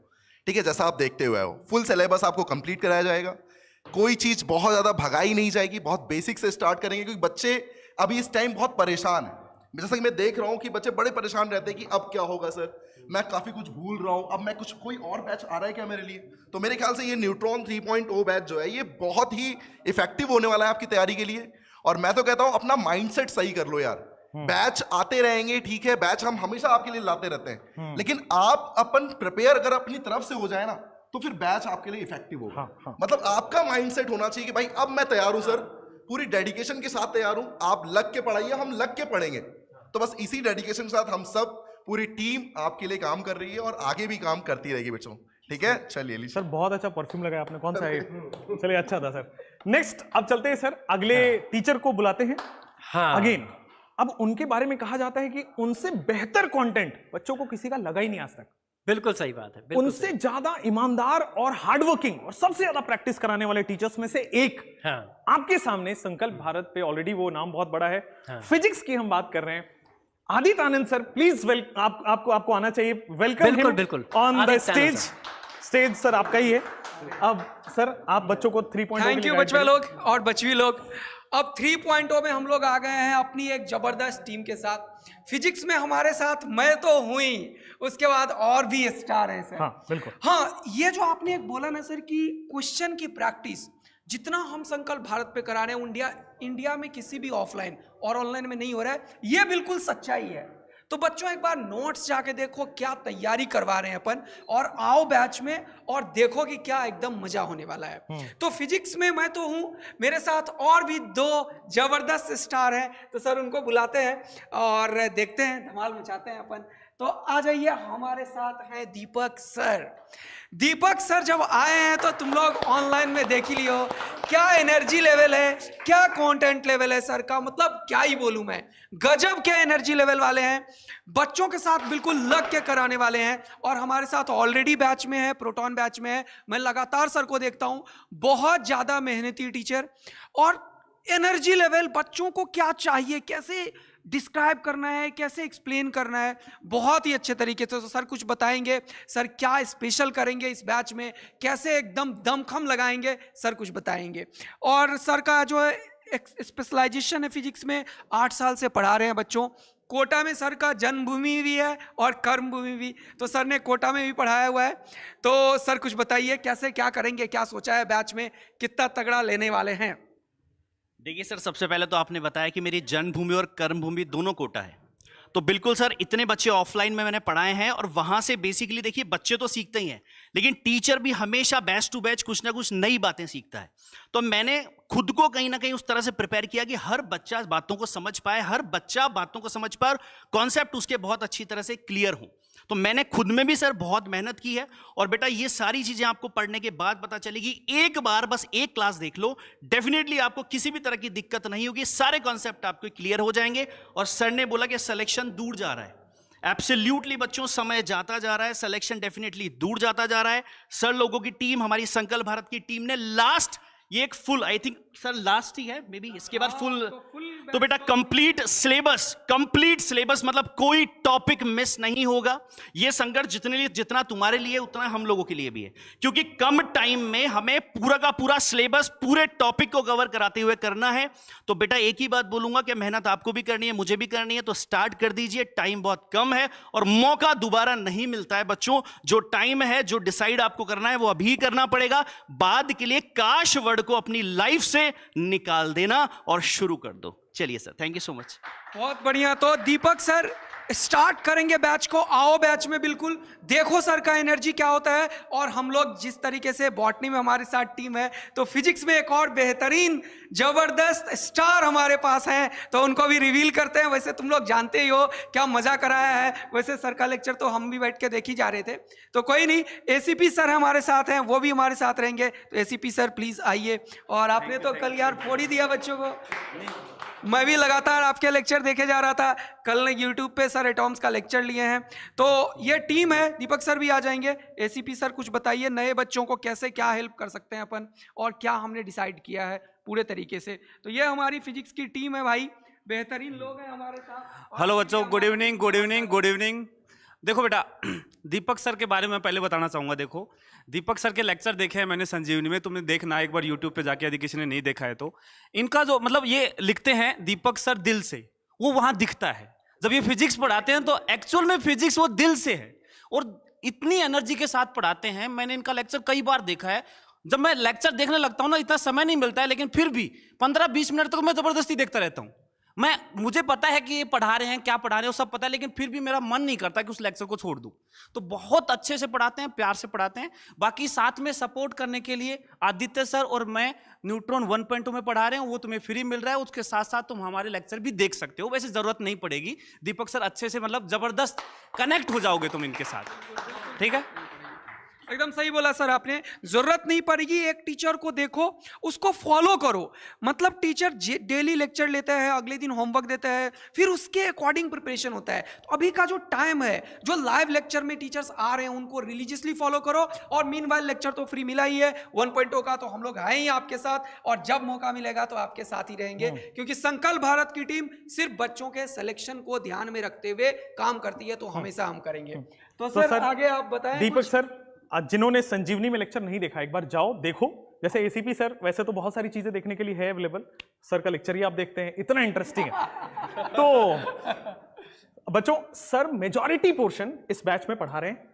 S7: ठीक है, जैसा आप देखते हुए आए हो, फुल सिलेबस आपको कंप्लीट कराया जाएगा, कोई चीज बहुत ज्यादा भगाई नहीं जाएगी, बहुत बेसिक से स्टार्ट करेंगे, क्योंकि बच्चे अभी इस टाइम बहुत परेशान है। जैसा कि मैं देख रहा हूं कि बच्चे बड़े परेशान रहते हैं कि अब क्या होगा सर, मैं काफी कुछ भूल रहा हूं, अब मैं कुछ कोई और बैच आ रहा है क्या मेरे लिए। तो मेरे ख्याल से ये न्यूट्रॉन 3.0 बैच जो है ये बहुत ही इफेक्टिव होने वाला है आपकी तैयारी के लिए। और मैं तो कहता हूं अपना माइंडसेट सही कर लो यार। बैच आते रहेंगे, ठीक है, बैच हम हमेशा आपके लिए लाते रहते हैं, लेकिन आप अपन प्रिपेयर अगर अपनी तरफ से हो जाए ना, तो फिर बैच आपके लिए इफेक्टिव होगा। मतलब आपका माइंडसेट होना चाहिए कि भाई अब मैं तैयार हूं सर, पूरी डेडिकेशन के साथ तैयार हूं, आप लग के पढ़ाइए, हम लग के पढ़ेंगे। तो बस इसी डेडिकेशन के साथ हम सब पूरी टीम आपके लिए काम कर रही है और आगे भी काम करती रहेगी बच्चों। ठीक है, चलिए
S1: सर बहुत अच्छा परफ्यूम लगाया आपने, कौन सा है? चलिए अच्छा था सर। नेक्स्ट अब चलते हैं सर, अगले टीचर को बुलाते हैं।
S2: हाँ।
S1: अगेन अब उनके बारे में कहा जाता है कि उनसे बेहतर कंटेंट बच्चों को किसी का लगा ही नहीं आज तक।
S2: बिल्कुल सही बात है, बिल्कुल
S1: उनसे ज्यादा ईमानदार और हार्डवर्किंग और सबसे ज्यादा प्रैक्टिस कराने वाले टीचर्स में से एक
S2: हाँ।
S1: आपके सामने संकल्प भारत पे ऑलरेडी वो नाम बहुत बड़ा है।
S2: हाँ।
S1: फिजिक्स की हम बात कर रहे हैं, आदित्य आनंद सर प्लीज आपको आना चाहिए। वेलकम
S2: बिल्कुल, बिल्कुल।
S1: On the
S2: Aditya Anand
S1: stage sir आपका ही है। अब सर आप बच्चों को 3.0
S6: थैंक यू बचवा लोग और बचवी लोग। अब 3.0 में हम लोग आ गए हैं अपनी एक जबरदस्त टीम के साथ। फिजिक्स में हमारे साथ मैं तो हुई, उसके बाद और भी स्टार हैं सर।
S1: हाँ बिल्कुल।
S6: हाँ, ये जो आपने एक बोला ना सर कि क्वेश्चन की प्रैक्टिस जितना हम संकल्प भारत पे करा रहे हैं, इंडिया में किसी भी ऑफलाइन और ऑनलाइन में नहीं हो रहा है, ये बिल्कुल सच्चाई है। तो बच्चों एक बार नोट्स जाके देखो क्या तैयारी करवा रहे हैं अपन, और आओ बैच में और देखो कि क्या एकदम मजा होने वाला है। तो फिजिक्स में मैं तो हूं, मेरे साथ और भी 2 जबरदस्त स्टार हैं, तो सर उनको बुलाते हैं और देखते हैं, धमाल मचाते हैं अपन। तो आ जाइए, हमारे साथ हैं दीपक सर। दीपक सर जब आए हैं तो तुम लोग ऑनलाइन में देख ही लियो क्या एनर्जी लेवल है, क्या कंटेंट लेवल है सर का, मतलब क्या ही बोलूं मैं, गजब के एनर्जी लेवल वाले हैं। बच्चों के साथ बिल्कुल लग के कराने वाले हैं, और हमारे साथ ऑलरेडी बैच में है, प्रोटॉन बैच में है। मैं लगातार सर को देखता हूं, बहुत ज्यादा मेहनती टीचर, और एनर्जी लेवल बच्चों को क्या चाहिए, कैसे डिस्क्राइब करना है, कैसे एक्सप्लेन करना है, बहुत ही अच्छे तरीके से। तो सर कुछ बताएंगे, सर क्या स्पेशल करेंगे इस बैच में, कैसे एकदम दमखम लगाएंगे, सर कुछ बताएंगे। और सर का जो स्पेशलाइजेशन है फिजिक्स में, 8 साल से पढ़ा रहे हैं बच्चों। कोटा में सर का जन्मभूमि भी है और कर्मभूमि भी, तो सर ने कोटा में भी पढ़ाया हुआ है। तो सर कुछ बताइए कैसे क्या करेंगे, क्या सोचा है बैच में, कितना तगड़ा लेने वाले हैं?
S8: देखिए सर, सबसे पहले तो आपने बताया कि मेरी जन्मभूमि और कर्मभूमि दोनों कोटा है, तो बिल्कुल सर इतने बच्चे ऑफलाइन में मैंने पढ़ाए हैं और वहां से बेसिकली देखिए बच्चे तो सीखते ही हैं, लेकिन टीचर भी हमेशा बैच टू बैच कुछ ना कुछ नई बातें सीखता है। तो मैंने खुद को कहीं ना कहीं उस तरह से प्रिपेयर किया कि हर बच्चा बातों को समझ पाए, हर बच्चा बातों को समझ पाए और कॉन्सेप्ट उसके बहुत अच्छी तरह से क्लियर हो। तो मैंने खुद में भी सर बहुत मेहनत की है और बेटा ये सारी चीजें आपको पढ़ने के बाद पता चलेगी। एक बार बस एक क्लास देख लो, डेफिनेटली आपको किसी भी तरह की दिक्कत नहीं होगी, सारे कॉन्सेप्ट आपको क्लियर हो जाएंगे। और सर ने बोला कि सिलेक्शन दूर जा रहा है, एब्सोल्युटली बच्चों समय जाता जा रहा है, सिलेक्शन डेफिनेटली दूर जाता जा रहा है। सर लोगों की टीम, हमारी संकल्प भारत की टीम ने लास्ट ये एक full, I think sir last ही है मे बी, इसके बाद फुल। तो बेटा कंप्लीट सिलेबस मतलब कोई टॉपिक मिस नहीं होगा। ये संघर्ष जितना तुम्हारे लिए उतना हम लोगों के लिए भी है, क्योंकि कम टाइम में हमें पूरा का पूरा सिलेबस पूरे टॉपिक को कवर कराते हुए करना है। तो बेटा एक ही बात बोलूंगा कि मेहनत आपको भी करनी है, मुझे भी करनी है, तो स्टार्ट कर दीजिए। टाइम बहुत कम है और मौका दोबारा नहीं मिलता है बच्चों। जो टाइम है, जो डिसाइड आपको करना है वो अभी करना पड़ेगा, बाद के लिए काश वर्ड को अपनी लाइफ से निकाल देना और शुरू कर दो। चलिए sir, thank you so much.
S6: बहुत बढ़िया। तो दीपक सर स्टार्ट करेंगे बैच को, आओ बैच में बिल्कुल, देखो सर का एनर्जी क्या होता है। और हम लोग जिस तरीके से बॉटनी में हमारे साथ टीम है, तो फिजिक्स में एक और बेहतरीन जबरदस्त स्टार हमारे पास हैं, तो उनको भी रिवील करते हैं। वैसे तुम लोग जानते ही हो क्या मजा कराया है, वैसे सर का लेक्चर तो हम भी बैठ के देख ही जा रहे थे। तो कोई नहीं, एसीपी सर हमारे साथ हैं, वो भी हमारे साथ रहेंगे। तो एसीपी सर प्लीज आइए। और आपने तो कल यार फोड़ ही दिया बच्चों को, मैं भी लगातार आपके लेक्चर देखे जा रहा था। कल ने यूट्यूब पे सर एटॉम्स का लेक्चर लिए हैं। तो ये टीम है, दीपक सर भी आ जाएंगे। एसीपी सर कुछ बताइए नए बच्चों को कैसे क्या हेल्प कर सकते हैं अपन, और क्या हमने डिसाइड किया है पूरे तरीके से। तो ये हमारी फिजिक्स की टीम है भाई, बेहतरीन लोग हैं हमारे साथ।
S9: हेलो बच्चों, good evening good evening good evening. देखो बेटा, दीपक सर के बारे में पहले बताना चाहूँगा। देखो, दीपक सर के लेक्चर देखे हैं मैंने संजीवनी में, तुमने देखना एक बार यूट्यूब पे जाके, यदि किसी ने नहीं देखा है तो। इनका जो मतलब ये लिखते हैं दीपक सर दिल से, वो वहाँ दिखता है। जब ये फिजिक्स पढ़ाते हैं तो एक्चुअल में फिजिक्स वो दिल से है और इतनी एनर्जी के साथ पढ़ाते हैं। मैंने इनका लेक्चर कई बार देखा है। जब मैं लेक्चर देखने लगता हूँ ना, इतना समय नहीं मिलता है, लेकिन फिर भी 15-20 मिनट तक मैं जबरदस्ती देखता रहता हूँ। मुझे पता है कि ये पढ़ा रहे हैं, क्या पढ़ा रहे हैं वो सब पता है, लेकिन फिर भी मेरा मन नहीं करता कि उस लेक्चर को छोड़ दूं। तो बहुत अच्छे से पढ़ाते हैं, प्यार से पढ़ाते हैं। बाकी साथ में सपोर्ट करने के लिए आदित्य सर और मैं न्यूट्रॉन 1.2 में पढ़ा रहे हैं, वो तुम्हें फ्री मिल रहा है। उसके साथ साथ तुम हमारे लेक्चर भी देख सकते हो, वैसे जरूरत नहीं पड़ेगी। दीपक सर अच्छे से मतलब जबरदस्त कनेक्ट हो जाओगे तुम इनके साथ, ठीक है।
S6: एकदम सही बोला सर आपने, जरूरत नहीं पड़ेगी। एक टीचर को देखो, उसको फॉलो करो। मतलब टीचर डेली लेक्चर लेता है, अगले दिन होमवर्क देता है, फिर उसके अकॉर्डिंग प्रिपरेशन होता है। तो अभी का जो टाइम है, जो लाइव लेक्चर में टीचर्स आ रहे हैं उनको रिलीजियसली फॉलो करो। और मीनवाइल लेक्चर तो फ्री मिला ही है 1.0 का, तो हम लोग हैं ही आपके साथ, और जब मौका मिलेगा तो आपके साथ ही रहेंगे। क्योंकि संकल्प भारत की टीम सिर्फ बच्चों के सिलेक्शन को ध्यान में रखते हुए काम करती है, तो हमेशा हम करेंगे। तो सर आगे आप बताएं।
S1: दीपक सर, जिन्होंने संजीवनी में लेक्चर नहीं देखा, एक बार जाओ देखो। जैसे एसीपी सर, वैसे तो बहुत सारी चीजें देखने के लिए है अवेलेबल, सर का लेक्चर ही आप देखते हैं, इतना इंटरेस्टिंग है। तो बच्चों, सर मेजॉरिटी पोर्शन इस बैच में पढ़ा रहे हैं।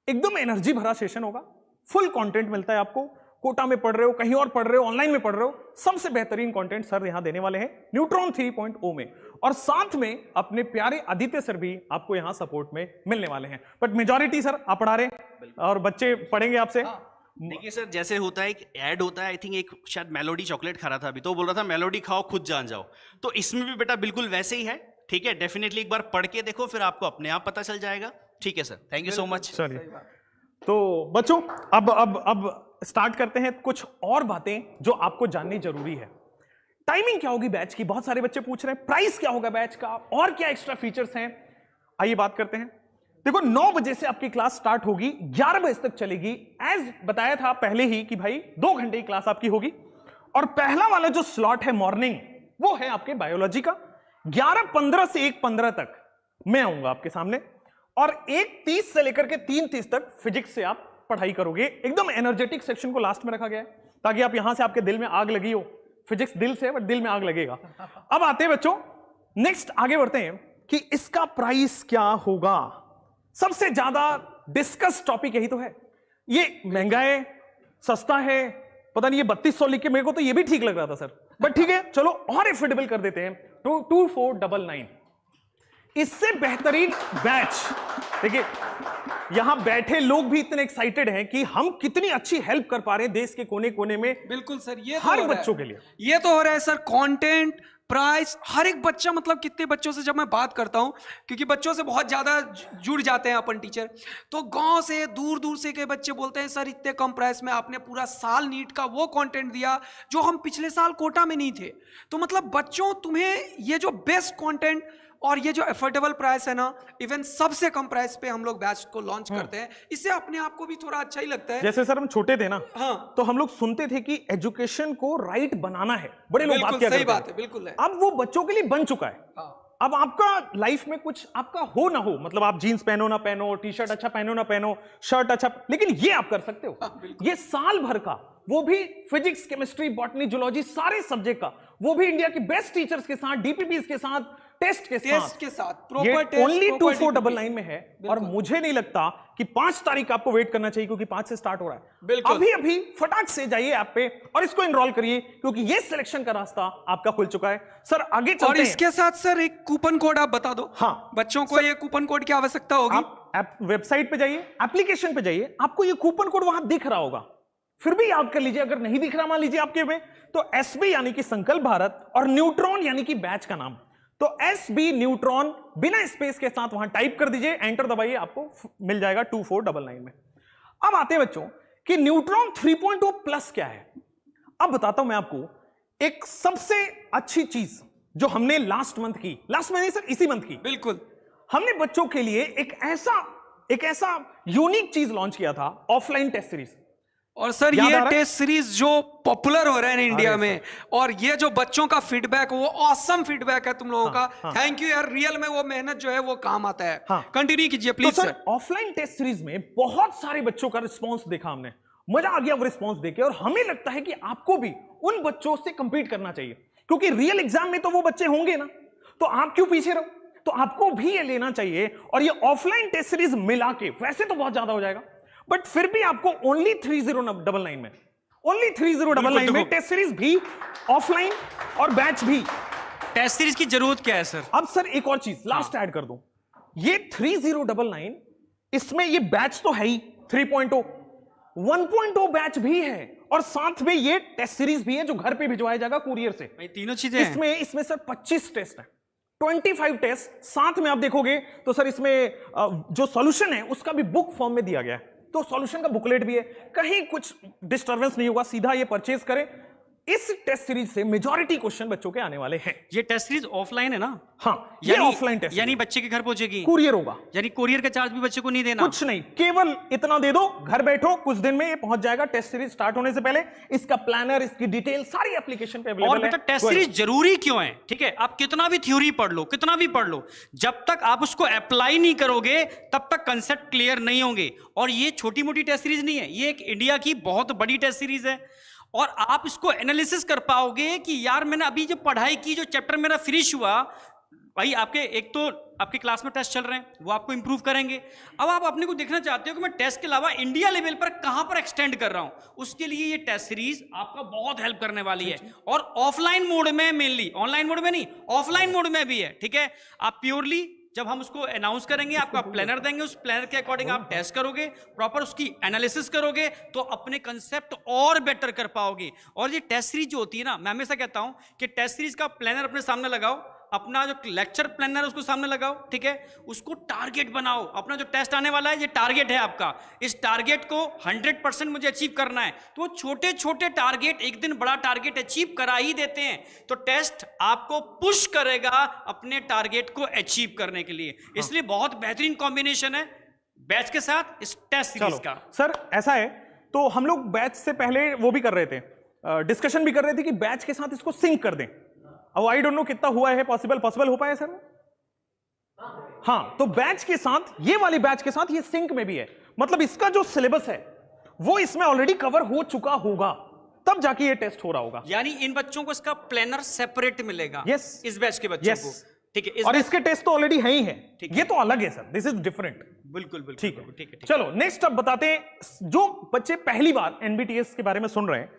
S1: एकदम एनर्जी भरा सेशन होगा, फुल कंटेंट मिलता है आपको। कोटा में पढ़ रहे हो, कहीं और पढ़ रहे हो, ऑनलाइन में पढ़ रहे हो, सबसे बेहतरीन कंटेंट सर यहां देने वाले हैं न्यूट्रॉन 3.0 में। और साथ में अपने प्यारे आदित्य सर भी आपको यहां सपोर्ट में मिलने वाले हैं। बट मेजॉरिटी सर आप पढ़ा रहे हैं और बच्चे पढ़ेंगे आपसे।
S8: देखिए सर, जैसे होता है, एक ऐड होता है, आई थिंक एक शायद मेलोडी चॉकलेट खा रहा था अभी, तो वो बोल रहा था मेलोडी खाओ खुद जान जाओ। तो इसमें भी बेटा बिल्कुल वैसे ही है, ठीक है। डेफिनेटली एक बार पढ़ के देखो, फिर आपको अपने आप पता चल जाएगा, ठीक है sir. Thank you so much.
S1: चलिए, तो बच्चों अब स्टार्ट करते हैं कुछ और बातें जो आपको जाननी जरूरी है। टाइमिंग क्या होगी बैच की, बहुत सारे बच्चे पूछ रहे हैं। प्राइस क्या होगा बैच का, और क्या एक्स्ट्रा फीचर्स हैं, आइए बात करते हैं। देखो, 9 बजे से आपकी क्लास स्टार्ट होगी, 11 बजे तक चलेगी। एज बताया था पहले ही कि भाई 2 घंटे की क्लास आपकी होगी। और पहला वाला जो स्लॉट है मॉर्निंग, वो है आपके बायोलॉजी का। 11:15 से 1:15 तक मैं आऊंगा आपके सामने, और 1:30 से लेकर के 3:30 तक फिजिक्स से आप पढ़ाई करोगे। एकदम एनर्जेटिक सेक्शन को लास्ट में रखा गया है, ताकि आप यहां से आपके दिल में आग लगी हो, फिजिक्स दिल से है, बट दिल में आग लगेगा। अब आते हैं बच्चों, नेक्स्ट आगे बढ़ते हैं कि इसका प्राइस क्या होगा। सबसे ज्यादा डिस्कस टॉपिक यही तो है। ये महंगा है, सस्ता है, पता नहीं ये 3200 लिख के, मेरे को तो ये भी ठीक लग रहा था सर, बट ठीक है चलो और एफोर्डेबल कर देते हैं। 2499। इससे बेहतरीन बैच, देखिए यहां बैठे लोग भी इतने एक्साइटेड हैं कि हम कितनी अच्छी हेल्प कर पा रहे हैं देश के कोने कोने में।
S6: बिल्कुल सर, ये तो
S1: हर
S6: हो रहा है।
S1: बच्चों के लिए
S6: ये तो हो रहा है सर। कंटेंट, प्राइस, हर एक बच्चा, मतलब कितने बच्चों से जब मैं बात करता हूं, क्योंकि बच्चों से बहुत ज्यादा जुड़ जाते हैं अपन टीचर, तो गांव से दूर दूर से के बच्चे बोलते हैं सर इतने कम प्राइस में आपने पूरा साल नीट का वो कंटेंट दिया जो हम पिछले साल कोटा में नहीं थे। तो मतलब बच्चों, तुम्हें ये जो बेस्ट कंटेंट और ये जो एफोर्डेबल प्राइस है ना, इवन सबसे कम प्राइस पे हम लोग बैच को लॉन्च करते हैं, इससे अपने आप को भी थोड़ा अच्छा ही लगता है।
S1: जैसे सर हम छोटे थे ना,
S6: हाँ,
S1: तो हम लोग सुनते थे कि एजुकेशन को राइट बनाना है, बड़े लोग बात
S6: बिल्कुल
S1: किया
S6: सही
S1: करते
S6: बात
S1: थे।
S6: है, बिल्कुल है।
S1: अब वो बच्चों के लिए बन चुका है।
S6: हाँ।
S1: अब आपका लाइफ में कुछ आपका हो ना हो, मतलब आप जीन्स पहनो ना पहनो, टी शर्ट अच्छा पहनो ना पहनो, शर्ट अच्छा, लेकिन ये आप कर सकते हो। ये साल भर का, वो भी फिजिक्स, केमिस्ट्री, बॉटनी, जूलॉजी, सारे सब्जेक्ट का, वो भी इंडिया की बेस्ट टीचर्स के साथ, डीपीपीस के साथ, टेस्ट के साथ,
S6: प्रॉपर टेस्ट,
S1: ओनली
S6: प्रॉपर
S1: 2499 में है। और मुझे नहीं लगता कि 5 तारीख आपको वेट करना चाहिए, क्योंकि 5 से स्टार्ट हो रहा है।
S6: बिल्कुल।
S1: अभी अभी फटाक से जाइए ऐप पे और इसको एनरोल करिए, क्योंकि ये सिलेक्शन का रास्ता आपका खुल चुका है। सर आगे चलते
S6: और
S1: हैं।
S6: इसके साथ सर एक कूपन कोड आप बता दो।
S1: हाँ,
S6: बच्चों को ये कूपन कोड की आवश्यकता होगी।
S1: आप ऐप वेबसाइट पे जाइए, एप्लीकेशन पे जाइए, आपको ये कूपन कोड वहां दिख रहा होगा, फिर भी याद कर लीजिए। अगर नहीं दिख रहा मान लीजिए आपके में, तो एसबी यानी कि संकल्प भारत और न्यूट्रॉन यानी कि बैच का नाम, तो एसबी न्यूट्रॉन बिना स्पेस के साथ वहां टाइप कर दीजिए, एंटर दबाइए, आपको मिल जाएगा 2499 में। अब आते हैं बच्चों कि न्यूट्रॉन 3.0 प्लस क्या है। अब बताता हूं मैं आपको एक सबसे अच्छी चीज जो हमने लास्ट मंथ नहीं सर, इसी मंथ की,
S6: बिल्कुल,
S1: हमने बच्चों के लिए एक ऐसा यूनिक चीज लॉन्च किया था, ऑफलाइन टेस्ट सीरीज।
S6: और सर
S1: याद आ
S6: ये
S1: रहा है?
S6: टेस्ट सीरीज जो पॉपुलर हो रहे हैं इंडिया में, और ये जो बच्चों का फीडबैक, वो ऑसम फीडबैक है तुम लोगों का। थैंक यू यार, रियल में वो मेहनत जो है वो काम आता है। कंटिन्यू कीजिए प्लीज
S1: तो
S6: सर।
S1: ऑफलाइन टेस्ट सीरीज में बहुत सारे बच्चों का रिस्पांस देखा हमने, मजा आ गया वो रिस्पांस देके, और हमें लगता है कि आपको भी उन बच्चों से कंपीट करना चाहिए, क्योंकि रियल एग्जाम में तो वो बच्चे होंगे ना, तो आप क्यों पीछे रहो, तो आपको भी ये लेना चाहिए। और ये ऑफलाइन टेस्ट सीरीज मिला के वैसे तो बहुत ज्यादा हो जाएगा, बट फिर भी आपको ओनली 3099 में, ओनली 3099 में टेस्ट सीरीज भी, ऑफलाइन और बैच भी।
S4: टेस्ट सीरीज की जरूरत क्या है सर?
S1: अब सर एक और चीज लास्ट ऐड कर दूं, ये 3099 इसमें ये बैच तो है ही 3.0, 1.0 बैच भी है, और साथ में ये टेस्ट सीरीज भी है जो घर पे भिजवाया जाएगा कुरियर से।
S4: भाई तीनों चीजें हैं।
S1: इसमें सर 25 टेस्ट है, 25 टेस्ट साथ में आप देखोगे तो सर इसमें जो सॉल्यूशन है उसका भी बुक फॉर्म में दिया गया है, तो सॉल्यूशन का बुकलेट भी है, कहीं कुछ डिस्टरबेंस नहीं होगा, सीधा ये परचेज करें। इस टेस्ट सीरीज से मेजॉरिटी क्वेश्चन बच्चों के आने वाले हैं।
S4: ये टेस्ट सीरीज ऑफलाइन है ना?
S1: हाँ, ये ऑफलाइन टेस्ट,
S4: यानी बच्चे के घर पहुंचेगी,
S1: कुरियर होगा,
S4: यानी कुरियर का चार्ज भी बच्चे को नहीं देना,
S1: कुछ नहीं, केवल इतना दे दो, घर बैठो, कुछ दिन में ये पहुंच जाएगा। टेस्ट सीरीज स्टार्ट होने से पहले इसका प्लानर, इसकी डिटेल सारी एप्लीकेशन पे अवेलेबल है।
S4: और बेटा टेस्ट सीरीज जरूरी क्यों है? ठीक है, आप कितना भी थ्योरी पढ़ लो, कितना भी पढ़ लो, जब तक आप उसको अप्लाई नहीं करोगे तब तक कंसेप्ट क्लियर नहीं होंगे। और ये छोटी मोटी टेस्ट सीरीज नहीं है, ये एक इंडिया की बहुत बड़ी टेस्ट सीरीज है, और आप इसको एनालिसिस कर पाओगे कि यार मैंने अभी जो पढ़ाई की, जो चैप्टर मेरा फिनिश हुआ, भाई आपके एक तो आपके क्लास में टेस्ट चल रहे हैं, वो आपको इंप्रूव करेंगे। अब आप अपने को देखना चाहते हो कि मैं टेस्ट के अलावा इंडिया लेवल पर कहां पर एक्सटेंड कर रहा हूं, उसके लिए ये टेस्ट सीरीज आपका बहुत हेल्प करने वाली है। और ऑफलाइन मोड में मेनली, ऑनलाइन मोड में नहीं, ऑफलाइन मोड में भी है। ठीक है, आप प्योरली जब हम उसको अनाउंस करेंगे, आपका प्लानर देंगे, उस प्लानर के अकॉर्डिंग आप टेस्ट करोगे, प्रॉपर उसकी एनालिसिस करोगे, तो अपने कंसेप्ट और बेटर कर पाओगे। और ये टेस्ट सीरीज जो होती है ना, मैं हमेशा कहता हूं कि टेस्ट सीरीज का प्लानर अपने सामने लगाओ, अपना जो लेक्चर प्लानर है उसको सामने लगाओ, ठीक है, उसको टारगेट बनाओ। अपना जो टेस्ट आने वाला है ये टारगेट है आपका, इस टारगेट को 100% मुझे अचीव करना है। तो छोटे छोटे टारगेट एक दिन बड़ा टारगेट अचीव करा ही देते हैं। तो टेस्ट आपको पुश करेगा अपने टारगेट को अचीव करने के लिए, इसलिए बहुत बेहतरीन कॉम्बिनेशन है बैच के साथ इस टेस्ट सीरीज का।
S1: सर ऐसा है, तो हम लोग बैच से पहले वो भी कर रहे थे, डिस्कशन भी कर रहे थे कि बैच के साथ इसको सिंक कर दें। अब आई डोंट नो कितना हुआ है पॉसिबल हो पाया सर? हाँ, तो बैच के साथ, ये वाली बैच के साथ ये सिंक में भी है, मतलब इसका जो सिलेबस है वो इसमें ऑलरेडी कवर हो चुका होगा। तब जाके ये टेस्ट हो रहा होगा।
S4: यानी इन बच्चों को इसका प्लानर सेपरेट मिलेगा।
S1: Yes.
S4: इस बैच के बच्चों
S1: Yes.
S4: को, ठीक है।
S1: और इसके टेस्ट तो ऑलरेडी है ही है,
S4: ठीक
S1: ये तो अलग है सर, दिस इज डिफरेंट।
S4: बिल्कुल बिल्कुल
S1: ठीक है,
S4: ठीक है।
S1: चलो नेक्स्ट अब बताते हैं। जो बच्चे पहली बार एनबीटीएस के बारे में सुन रहे हैं,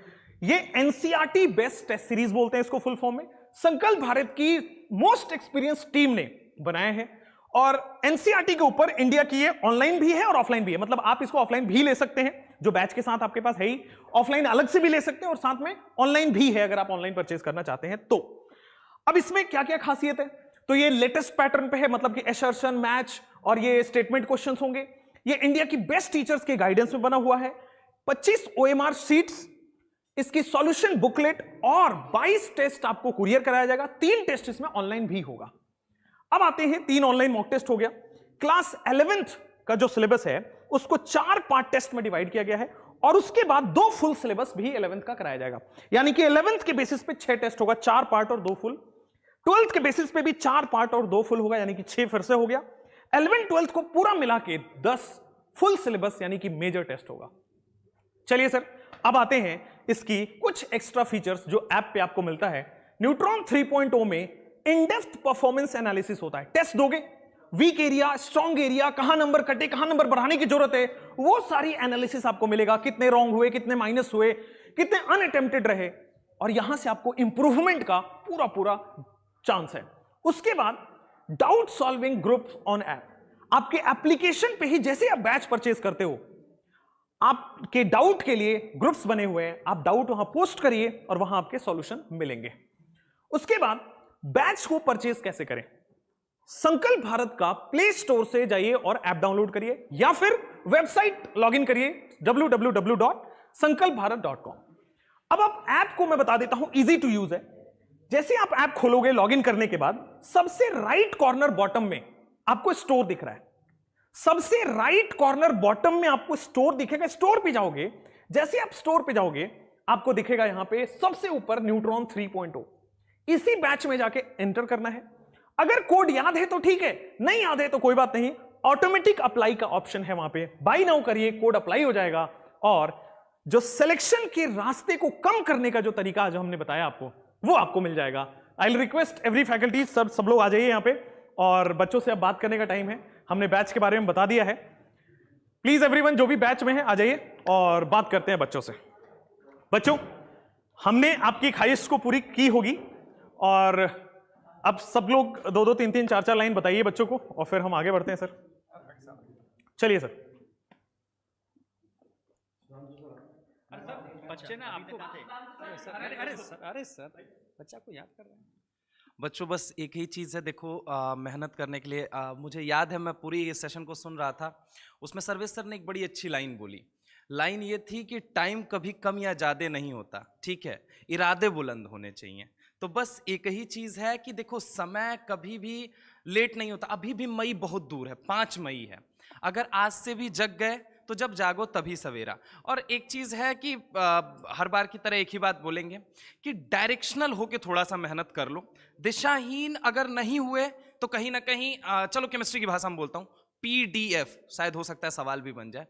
S1: ये एनसीईआरटी बेस्ट टेस्ट सीरीज बोलते हैं इसको फुल फॉर्म में। संकल्प भारत की मोस्ट एक्सपीरियंस टीम ने बनाए हैं और एनसीईआरटी के ऊपर इंडिया की ये ऑनलाइन भी है और ऑफलाइन भी है। मतलब आप इसको ऑफलाइन भी ले सकते हैं, जो बैच के साथ आपके पास है ही, ऑफलाइन अलग से भी ले सकते हैं और साथ में ऑनलाइन भी है अगर आप ऑनलाइन परचेज करना चाहते हैं तो। अब इसमें क्या क्या खासियत है, तो ये लेटेस्ट पैटर्न पे है, मतलब कि असर्शन, मैच और ये स्टेटमेंट क्वेश्चंस होंगे। ये इंडिया की बेस्ट टीचर्स के गाइडेंस में बना हुआ है। 25 ओएमआर शीट्स, इसकी सॉल्यूशन बुकलेट और 22 टेस्ट आपको कुरियर कराया जाएगा। 3 टेस्ट इसमें ऑनलाइन भी होगा। अब आते हैं 3 ऑनलाइन मॉक टेस्ट हो गया। क्लास 11th का जो सिलेबस है उसको 4 पार्ट टेस्ट में डिवाइड किया गया है और उसके बाद 2 फुल सिलेबस भी 11th का कराया जाएगा। यानी कि 11th के बेसिस पे 6 टेस्ट होगा, 4 पार्ट और 2 फुल। 12th के बेसिस पे भी 4 पार्ट और 2 फुल होगा, यानी कि 6 फिर से हो गया। 11th 12th को पूरा मिला के 10 फुल सिलेबस यानी कि मेजर टेस्ट होगा। चलिए सर, अब आते हैं इसकी कुछ एक्स्ट्रा फीचर्स जो ऐप पे आपको मिलता है। न्यूट्रॉन 3.0 में इन डेप्थ परफॉर्मेंस एनालिसिस होता है। टेस्ट दोगे, वीक एरिया, स्ट्रॉन्ग एरिया, कहां नंबर कटे, कहां नंबर बढ़ाने की जरूरत है, वो सारी एनालिसिस आपको मिलेगा। कितने रॉन्ग हुए, कितने माइनस हुए, कितने अनअटेम्प्टेड रहे, और यहां से आपको इंप्रूवमेंट का पूरा पूरा चांस है। उसके बाद doubt solving group on app, आपके एप्लीकेशन पे ही जैसे आप बैच परचेज करते हो, आपके डाउट के लिए ग्रुप्स बने हुए हैं, आप डाउट वहां पोस्ट करिए और वहां आपके सॉल्यूशन मिलेंगे। उसके बाद बैच को परचेज कैसे करें, संकल्प भारत का प्ले स्टोर से जाइए और ऐप डाउनलोड करिए या फिर वेबसाइट लॉगिन करिए www.sankalpbharat.com। अब आप ऐप को मैं बता देता हूं, इजी टू यूज है। जैसे आप ऐप खोलोगे लॉगिन करने के बाद, सबसे राइट कॉर्नर बॉटम में आपको स्टोर दिख रहा है। सबसे राइट कॉर्नर बॉटम में आपको स्टोर दिखेगा। स्टोर पे जाओगे, जैसे आप स्टोर पे जाओगे आपको दिखेगा यहां पे सबसे ऊपर न्यूट्रॉन 3.0। इसी बैच में जाके एंटर करना है। अगर कोड याद है तो ठीक है, नहीं याद है तो कोई बात नहीं, ऑटोमेटिक अप्लाई का ऑप्शन है वहां पे, बाय नाउ करिए, कोड अप्लाई हो जाएगा। और जो सिलेक्शन के रास्ते को कम करने का जो तरीका जो हमने बताया आपको, वो आपको मिल जाएगा। I will request every faculty, सब लोग आ जाइए यहाँ पे, और बच्चों से अब बात करने का टाइम है। हमने बैच के बारे में बता दिया है। प्लीज एवरीवन, जो भी बैच में है आ जाइए और बात करते हैं बच्चों से। बच्चों, हमने आपकी ख्वाहिश को पूरी की होगी और अब सब लोग 2-2, 3-3, 4-4 लाइन बताइए बच्चों को और फिर हम आगे बढ़ते हैं सर। चलिए सर।
S4: बच्चे ना आपको अरे सर बच्चा को याद कर रहे हैं।
S3: बच्चों, बस एक ही चीज़ है, देखो मेहनत करने के लिए मुझे याद है, मैं पूरी इस सेशन को सुन रहा था, उसमें सर्वेश सर ने एक बड़ी अच्छी लाइन बोली। लाइन ये थी कि टाइम कभी कम या ज़्यादा नहीं होता, ठीक है, इरादे बुलंद होने चाहिए। तो बस एक ही चीज़ है कि देखो, समय कभी भी लेट नहीं होता। अभी भी मई बहुत दूर है, 5 मई है। अगर आज से भी जग गए तो जब जागो तभी सवेरा। और एक चीज़ है कि हर बार की तरह एक ही बात बोलेंगे कि डायरेक्शनल होके थोड़ा सा मेहनत कर लो। दिशाहीन अगर नहीं हुए तो कहीं ना कहीं चलो केमिस्ट्री की भाषा में बोलता हूँ, PDF शायद हो सकता है सवाल भी बन जाए।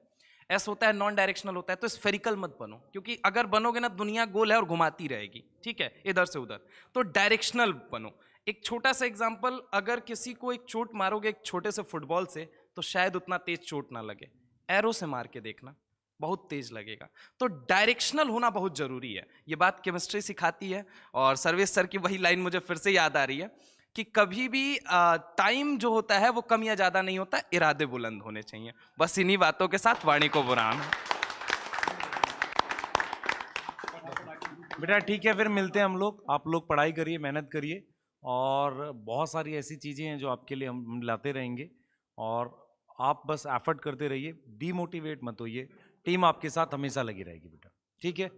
S3: S होता है नॉन डायरेक्शनल होता है, तो स्फेरिकल मत बनो, क्योंकि अगर बनोगे ना दुनिया गोल है और घुमाती रहेगी, ठीक है, इधर से उधर। तो डायरेक्शनल बनो। एक छोटा सा एग्जांपल, अगर किसी को एक चोट मारोगे एक छोटे से फुटबॉल से तो शायद उतना तेज चोट ना लगे, एरो से मार के देखना, बहुत तेज लगेगा। तो डायरेक्शनल होना बहुत जरूरी है। ये बात केमिस्ट्री सिखाती है। और सर्वेश सर की वही लाइन मुझे फिर से याद आ रही है कि कभी भी टाइम जो होता है वो कम या ज्यादा नहीं होता, इरादे बुलंद होने चाहिए। बस इन्हीं बातों के साथ वाणी को बुरान। बेटा ठीक है, फिर मिलते हैं हम लोग। आप लोग पढ़ाई करिए, मेहनत करिए, और बहुत सारी ऐसी चीज़ें हैं जो आपके लिए हम लाते रहेंगे, और आप बस एफर्ट करते रहिए, डीमोटिवेट मत होइए। टीम आपके साथ हमेशा लगी रहेगी बेटा, ठीक है।